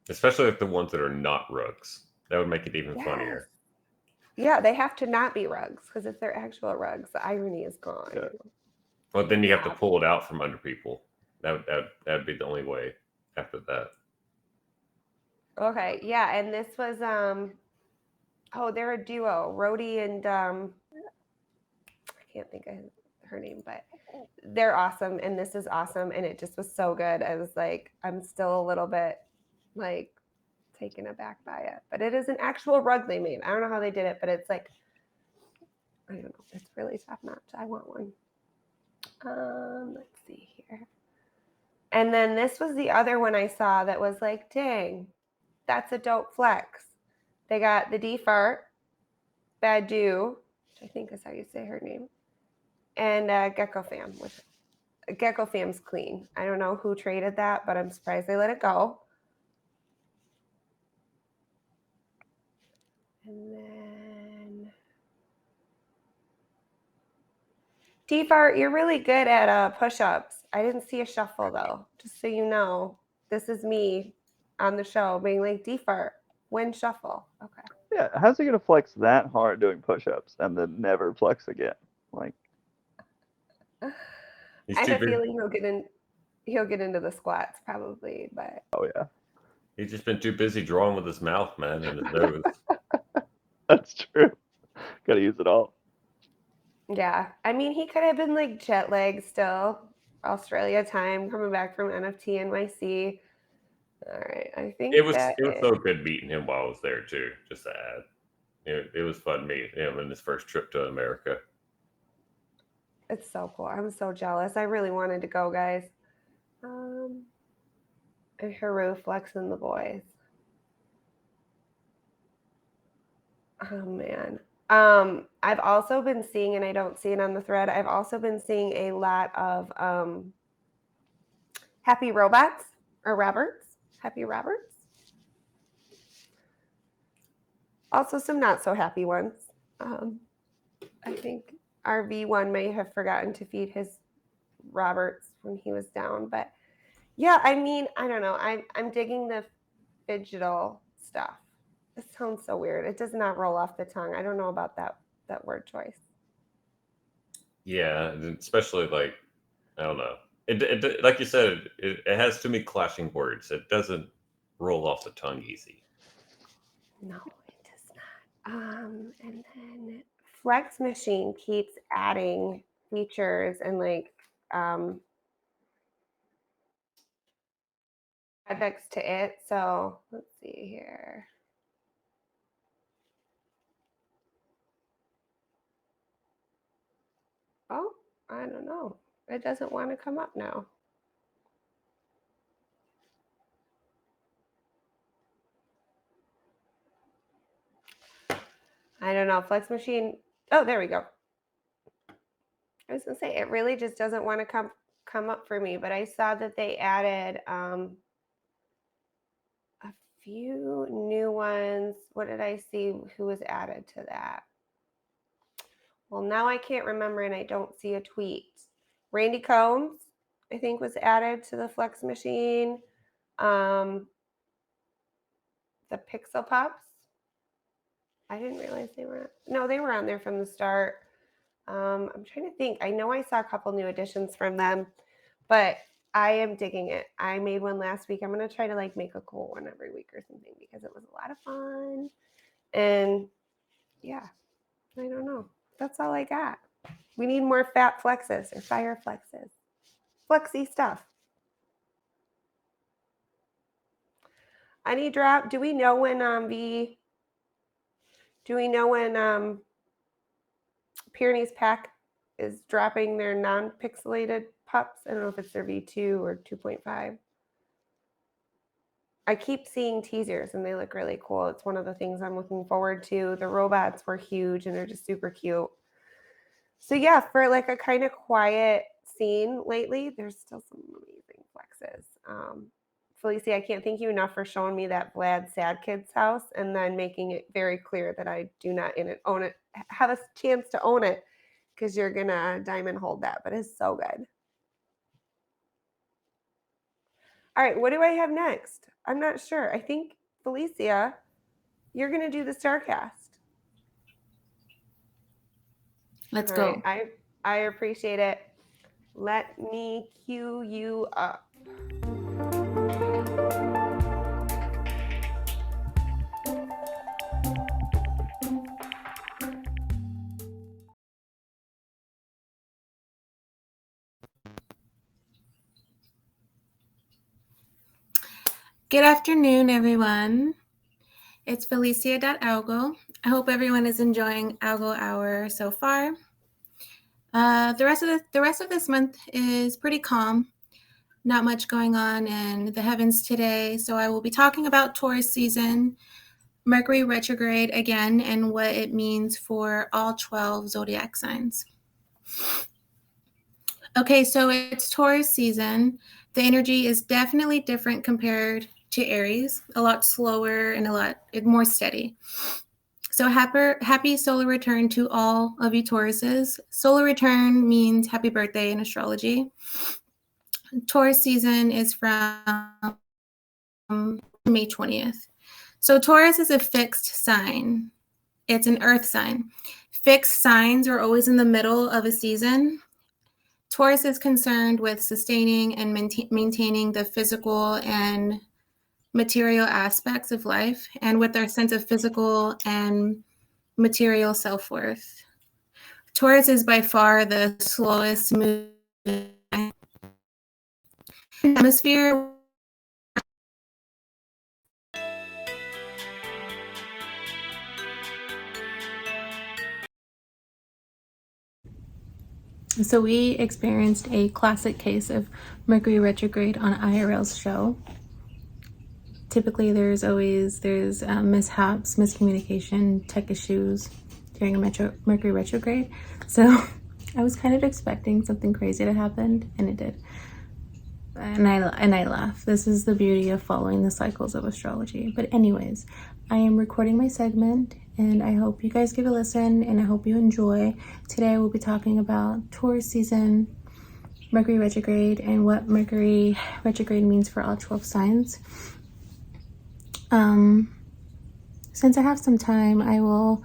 especially like the ones that are not rugs. That would make it even funnier. Yeah, they have to not be rugs, because if they're actual rugs, the irony is gone. Yeah. Well, then you have to pull it out from under people. That'd be the only way after that. Okay, yeah, and this was they're a duo, Rhodey and I can't think of her name, but they're awesome, and this is awesome, and it just was so good. I was like, I'm still a little bit like taken aback by it, but it is an actual rug they made. I don't know how they did it, but it's like, I don't know, it's really top notch. I want one. Let's see here. And then this was the other one I saw that was like, dang, that's a dope flex. They got the Defart, Badu, which I think is how you say her name, and Gecko Fam, which Gecko Fam's clean. I don't know who traded that, but I'm surprised they let it go. And then DFAR, you're really good at push-ups. I didn't see a shuffle though. Just so you know, this is me on the show being like, DFAR, when shuffle. Okay. Yeah, how's he gonna flex that hard doing push-ups and then never flex again? Like, He's I too have a big. feeling he'll get into the squats probably, but oh yeah, He's just been too busy drawing with his mouth, man, and his nose. that's true. Gotta use it all. yeah. I mean, he could have been like jet lagged still, Australia time, coming back from NFT NYC. All right, I think It was that so good meeting him while I was there too. Just to add, it was fun meeting him in his first trip to America. it's so cool. I'm so jealous. I really wanted to go, guys. And Haru flexing the boys. Oh man. I've also been seeing, and I don't see it on the thread, I've also been seeing a lot of happy robots or Roberts. Happy Roberts. Also some not so happy ones. I think our V1 may have forgotten to feed his Roberts when he was down, but yeah, I mean, I don't know. I'm digging the digital stuff. It sounds so weird. It does not roll off the tongue. I don't know about that word choice. Yeah, and especially like I don't know. It like you said, it has too many clashing words. It doesn't roll off the tongue easy. No, it does not. And then Flex Machine keeps adding features and like projects to it. So let's see here. Oh, I don't know. It doesn't want to come up now. I don't know. Flex Machine. Oh, there we go. I was gonna say it really just doesn't want to come up for me, but I saw that they added a few new ones. What did I see? Who was added to that? Well, now I can't remember, and I don't see a tweet. Randy Combs, I think, was added to the Flex Machine. The Pixel Pups. I didn't realize they were. No, they were on there from the start. I'm trying to think. I know I saw a couple new additions from them, but I am digging it. I made one last week. I'm gonna try to like make a cool one every week or something because it was a lot of fun. And yeah, I don't know. That's all I got. We need more fat flexes or fire flexes. Flexy stuff. Any drop? Do we know when Pyrenees Pack is dropping their non-pixelated pups? I don't know if it's their V2 or 2.5. I keep seeing teasers and they look really cool. It's one of the things I'm looking forward to. The robots were huge and they're just super cute. So yeah, for like a kind of quiet scene lately, there's still some amazing flexes. Felicia, I can't thank you enough for showing me that Vlad Sad Kids house and then making it very clear that I do not have a chance to own it because you're gonna diamond hold that, but it's so good. All right, what do I have next? I'm not sure. I think, Felicia, you're going to do the Starcast. Let's All go. right, I appreciate it. Let me cue you up. Good afternoon, everyone. It's Felicia.algo. I hope everyone is enjoying Algo Hour so far. The rest of this month is pretty calm. Not much going on in the heavens today, so I will be talking about Taurus season, Mercury retrograde again, and what it means for all 12 zodiac signs. Okay, so it's Taurus season. The energy is definitely different compared to Aries, a lot slower and a lot more steady. So happy solar return to all of you Tauruses. Solar return means happy birthday in astrology. Taurus season is from May 20th. So Taurus is a fixed sign. It's an earth sign. Fixed signs are always in the middle of a season. Taurus is concerned with sustaining and maintaining the physical and material aspects of life, and with our sense of physical and material self-worth. Taurus is by far the slowest moving hemisphere. So we experienced a classic case of Mercury retrograde on IRL's show. Typically there's mishaps, miscommunication, tech issues during a Mercury retrograde. So I was kind of expecting something crazy to happen, and it did. And I laugh. This is the beauty of following the cycles of astrology. But anyways, I am recording my segment, and I hope you guys give a listen, and I hope you enjoy. Today I will be talking about Taurus season, Mercury retrograde, and what Mercury retrograde means for all 12 signs. Since I have some time, I will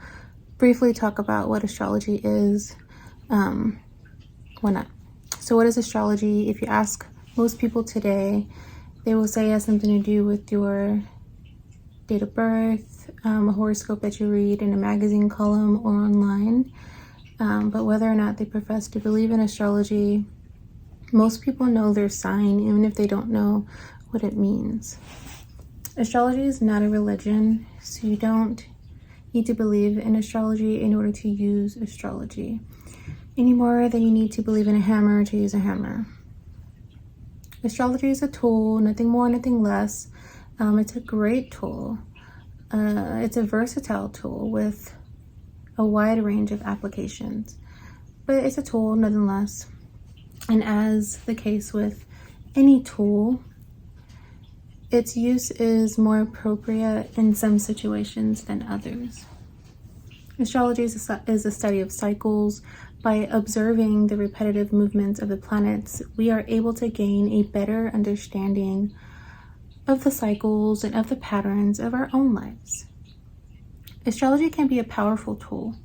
briefly talk about what astrology is. Why not? So what is astrology? If you ask most people today, they will say it has something to do with your date of birth, a horoscope that you read in a magazine column or online. But whether or not they profess to believe in astrology, most people know their sign, even if they don't know what it means. Astrology is not a religion, so you don't need to believe in astrology in order to use astrology, any more than you need to believe in a hammer to use a hammer. Astrology is a tool, nothing more, nothing less. It's a great tool. It's a versatile tool with a wide range of applications, but it's a tool nonetheless. And as the case with any tool, its use is more appropriate in some situations than others. Astrology is a study of cycles. By observing the repetitive movements of the planets, we are able to gain a better understanding of the cycles and of the patterns of our own lives. Astrology can be a powerful tool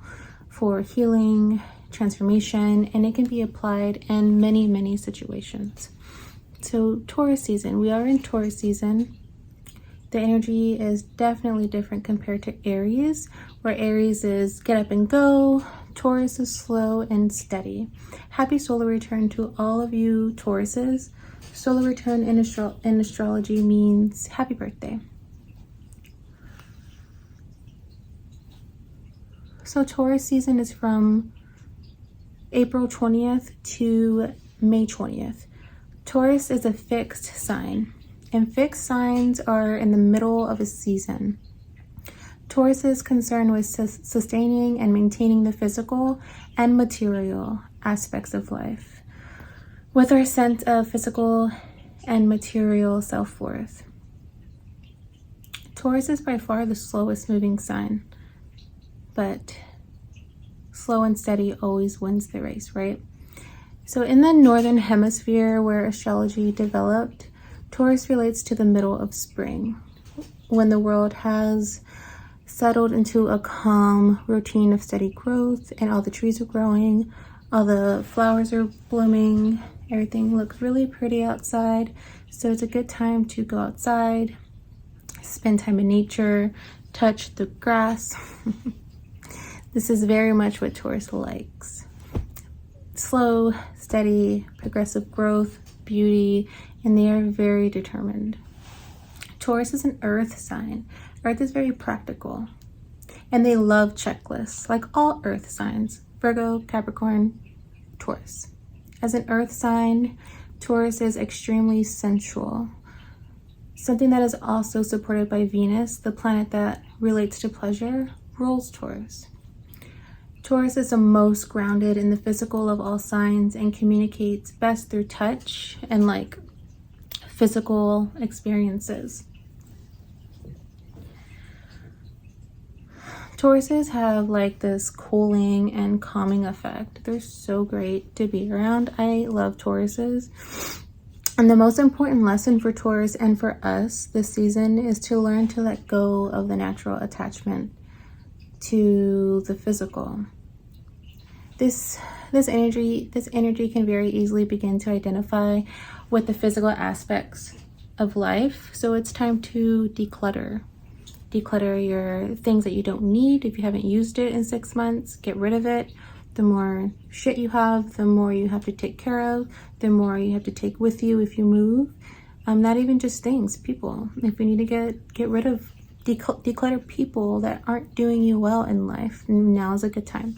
for healing, transformation, and it can be applied in many, many situations. So Taurus season, we are in Taurus season. The energy is definitely different compared to Aries, where Aries is get up and go. Taurus is slow and steady. Happy solar return to all of you Tauruses. Solar return in astrology means happy birthday. So Taurus season is from April 20th to May 20th. Taurus is a fixed sign, and fixed signs are in the middle of a season. Taurus is concerned with sustaining and maintaining the physical and material aspects of life, with our sense of physical and material self-worth. Taurus is by far the slowest moving sign, but slow and steady always wins the race, right? So in the northern hemisphere where astrology developed, Taurus relates to the middle of spring, when the world has settled into a calm routine of steady growth, and all the trees are growing, all the flowers are blooming, everything looks really pretty outside. So it's a good time to go outside, spend time in nature, touch the grass. This is very much what Taurus likes. Slow, steady, progressive growth, beauty, and they are very determined. Taurus is an earth sign. Earth is very practical, and they love checklists, like all earth signs, Virgo, Capricorn, Taurus. As an earth sign, Taurus is extremely sensual, something that is also supported by Venus, the planet that relates to pleasure, rules Taurus. Taurus is the most grounded in the physical of all signs and communicates best through touch and like physical experiences. Tauruses have like this cooling and calming effect. They're so great to be around. I love Tauruses. And the most important lesson for Taurus and for us this season is to learn to let go of the natural attachment to the physical. This energy can very easily begin to identify with the physical aspects of life. So it's time to declutter. Declutter your things that you don't need. If you haven't used it in 6 months, get rid of it. The more shit you have, the more you have to take care of, the more you have to take with you if you move. Not even just things, people. If you need to get rid of, declutter people that aren't doing you well in life, now is a good time.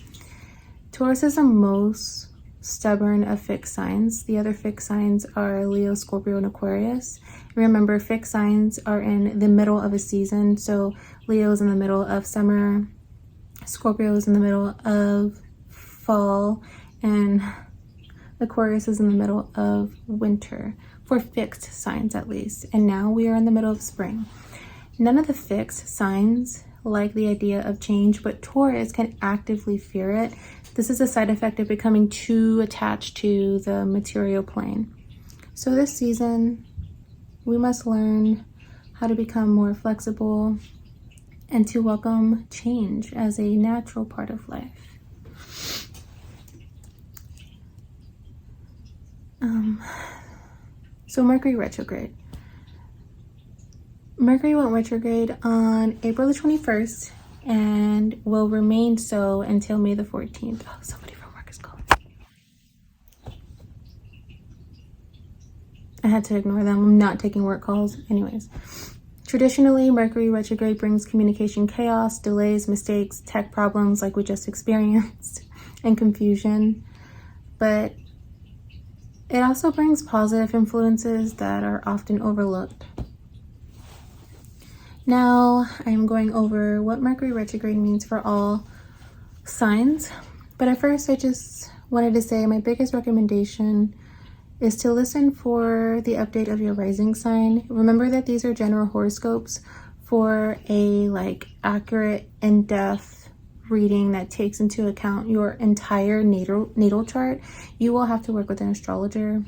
Taurus is the most stubborn of fixed signs. The other fixed signs are Leo, Scorpio, and Aquarius. Remember, fixed signs are in the middle of a season. So Leo is in the middle of summer, Scorpio is in the middle of fall, and Aquarius is in the middle of winter, for fixed signs at least. And now we are in the middle of spring. None of the fixed signs like the idea of change, but Taurus can actively fear it. This is a side effect of becoming too attached to the material plane. So this season, we must learn how to become more flexible and to welcome change as a natural part of life. So Mercury retrograde. Mercury went retrograde on April the 21st and will remain so until May the 14th. Oh, somebody from work is calling. I had to ignore them. I'm not taking work calls. Anyways, traditionally, Mercury retrograde brings communication chaos, delays, mistakes, tech problems like we just experienced, and confusion. But it also brings positive influences that are often overlooked. Now I'm going over what Mercury retrograde means for all signs. But at first, I just wanted to say my biggest recommendation is to listen for the update of your rising sign. Remember that these are general horoscopes. For a accurate, in-depth reading that takes into account your entire natal chart, you will have to work with an astrologer.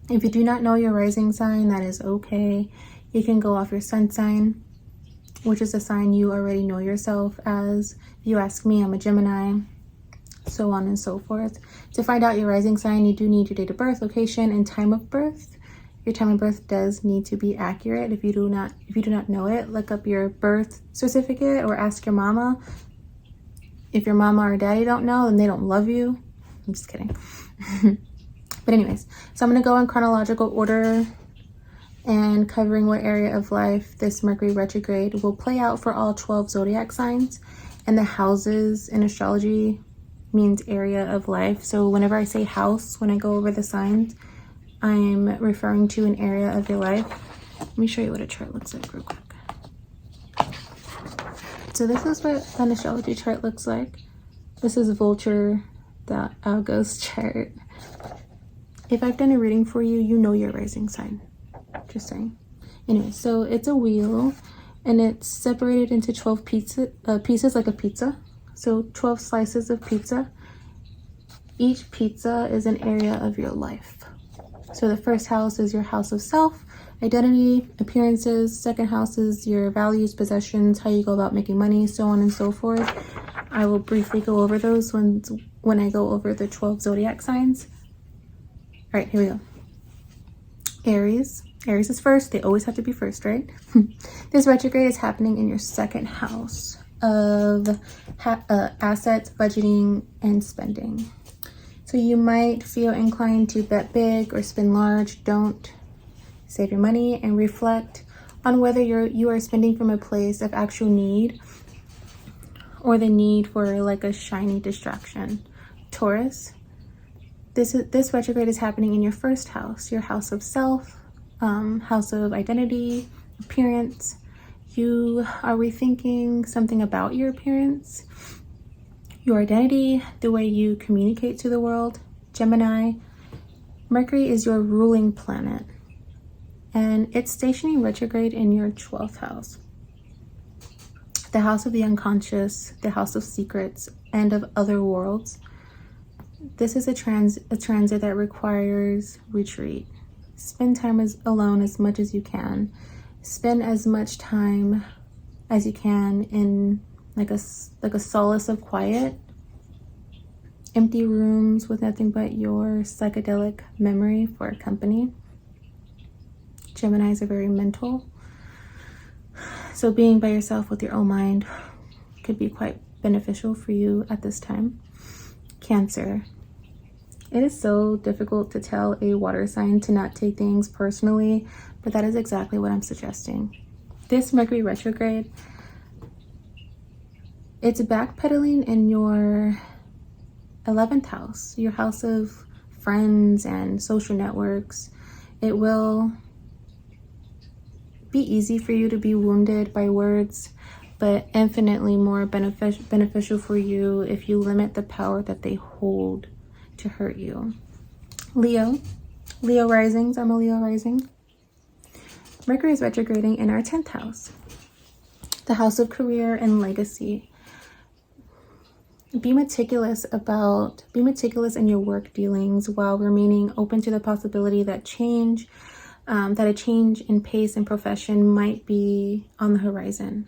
If you do not know your rising sign, that is okay. You can go off your sun sign, which is a sign you already know yourself as. If you ask me, I'm a Gemini, so on and so forth. To find out your rising sign, you do need your date of birth, location, and time of birth. Your time of birth does need to be accurate. If you do not know it, look up your birth certificate or ask your mama. If your mama or daddy don't know, then they don't love you. I'm just kidding. But anyways, so I'm going to go in chronological order and covering what area of life this Mercury retrograde will play out for all 12 zodiac signs. And the houses in astrology means area of life. So whenever I say house, when I go over the signs, I'm referring to an area of your life. Let me show you what a chart looks like real quick. So this is what an astrology chart looks like. This is vulture.algo's chart. If I've done a reading for you, you know your rising sign. Just saying. Anyway, so it's a wheel and it's separated into 12 pieces like a pizza. So 12 slices of pizza. Each pizza is an area of your life. So the first house is your house of self, identity, appearances. Second house is your values, possessions, how you go about making money, so on and so forth. I will briefly go over those when I go over the 12 zodiac signs. All right, here we go. Aries. Aries is first. They always have to be first, right? This retrograde is happening in your second house of assets, budgeting, and spending. So you might feel inclined to bet big or spend large. Don't. Save your money and reflect on whether you are spending from a place of actual need or the need for a shiny distraction. Taurus, this retrograde is happening in your first house, your house of self, house of identity, appearance. You are rethinking something about your appearance, your identity, the way you communicate to the world. Gemini, Mercury is your ruling planet, and it's stationing retrograde in your 12th house. the house of the unconscious, the house of secrets, and of other worlds. This is a transit that requires retreat. Spend time alone as much as you can. Spend as much time as you can in like a solace of quiet. Empty rooms with nothing but your psychedelic memory for a company. Geminis are very mental. So being by yourself with your own mind could be quite beneficial for you at this time. Cancer. It is so difficult to tell a water sign to not take things personally, but that is exactly what I'm suggesting. This Mercury retrograde, it's backpedaling in your 11th house, your house of friends and social networks. It will be easy for you to be wounded by words, but infinitely more beneficial for you if you limit the power that they hold to hurt you. Leo risings, I'm a Leo rising. Mercury is retrograding in our 10th house, the house of career and legacy. Be meticulous in your work dealings while remaining open to the possibility that a change in pace and profession might be on the horizon.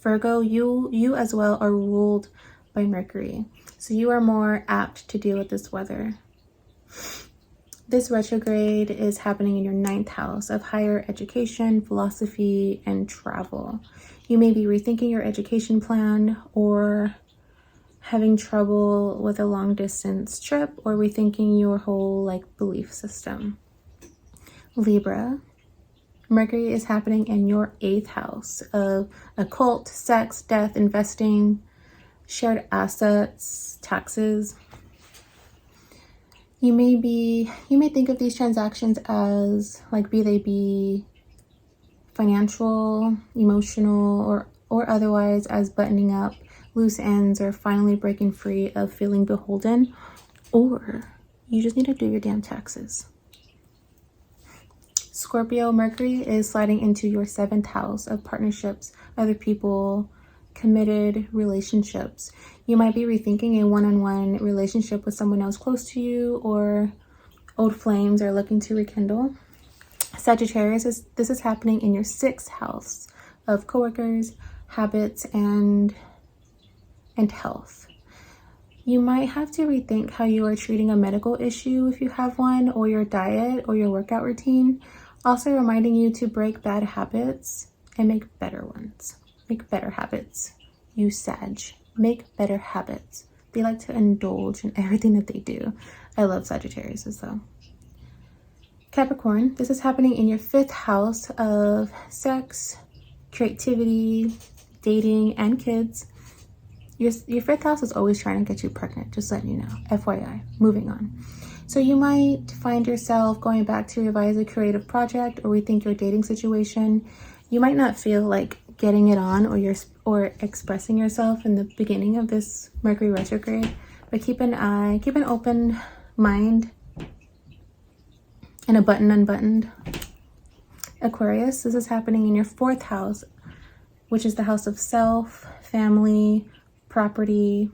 Virgo, you as well are ruled by Mercury, so you are more apt to deal with this weather. This retrograde is happening in your 9th house of higher education, philosophy, and travel. You may be rethinking your education plan or having trouble with a long distance trip or rethinking your whole belief system. Libra, Mercury is happening in your 8th house of occult, sex, death, investing, shared assets, taxes. You may think of these transactions as be they financial, emotional, or otherwise, as buttoning up loose ends or finally breaking free of feeling beholden, or you just need to do your damn taxes. Scorpio, Mercury is sliding into your 7th house of partnerships, other people, committed relationships. You might be rethinking a one-on-one relationship with someone else close to you, or old flames are looking to rekindle. Sagittarius, this is happening in your 6th house of coworkers, habits, and health. You might have to rethink how you are treating a medical issue if you have one, or your diet or your workout routine. Also reminding you to break bad habits and make better ones. Make better habits. You Sag. Make better habits. They like to indulge in everything that they do. I love Sagittarius though. Capricorn, this is happening in your 5th house of sex, creativity, dating, and kids. Your 5th house is always trying to get you pregnant, just letting you know. FYI, moving on. So you might find yourself going back to revise a creative project or rethink your dating situation. You might not feel like getting it on or expressing yourself in the beginning of this Mercury retrograde, but keep an open mind and a button unbuttoned. Aquarius, this is happening in your 4th house, which is the house of self, family, property.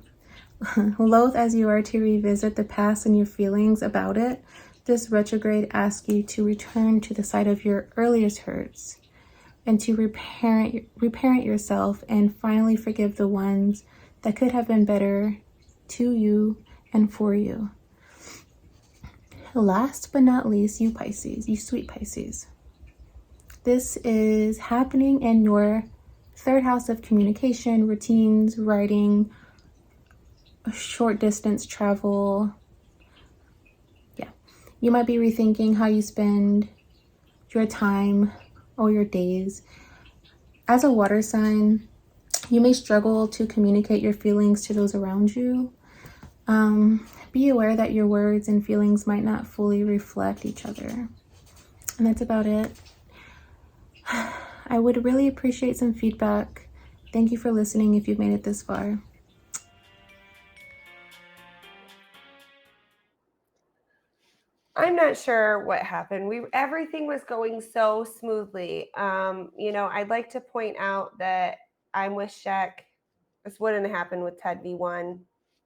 Loath as you are to revisit the past and your feelings about it, this retrograde asks you to return to the site of your earliest hurts and to reparent yourself and finally forgive the ones that could have been better to you and for you. Last but not least, you Pisces, you sweet Pisces. This is happening in your 3rd house of communication, routines, writing, short distance travel. Yeah, you might be rethinking how you spend your time or your days. As a water sign, you may struggle to communicate your feelings to those around you. Be aware that your words and feelings might not fully reflect each other. And that's about it. I would really appreciate some feedback. Thank you for listening if you've made it this far. I'm not sure what happened. Everything was going so smoothly. I'd like to point out that I'm with Shek. This wouldn't happen with Ted V1.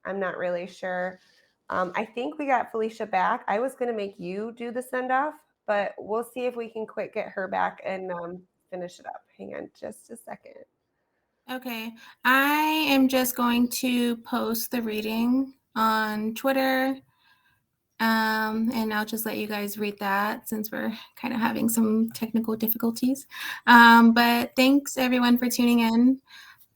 I'm not really sure. I think we got Felicia back. I was going to make you do the send off, but we'll see if we can quick get her back and finish it up. Hang on just a second. Okay, I am just going to post the reading on Twitter, and I'll just let you guys read that since we're kind of having some technical difficulties. But thanks everyone for tuning in.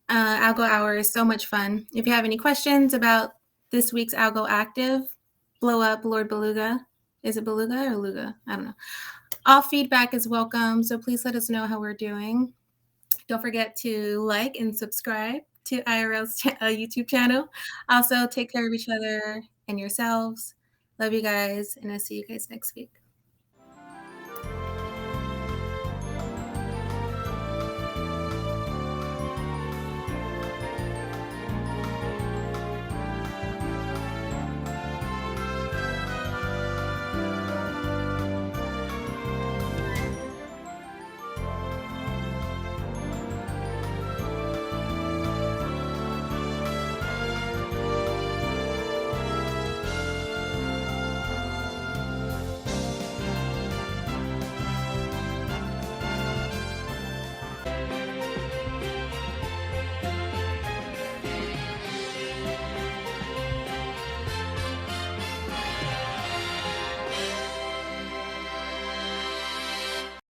Algo Hour is so much fun. If you have any questions about this week's Algo Active, blow up Lord Beluga. Is it Beluga or Luga? I don't know. All feedback is welcome, so please let us know how we're doing. Don't forget to like and subscribe to IRL's YouTube channel. Also, take care of each other and yourselves. Love you guys, and I'll see you guys next week.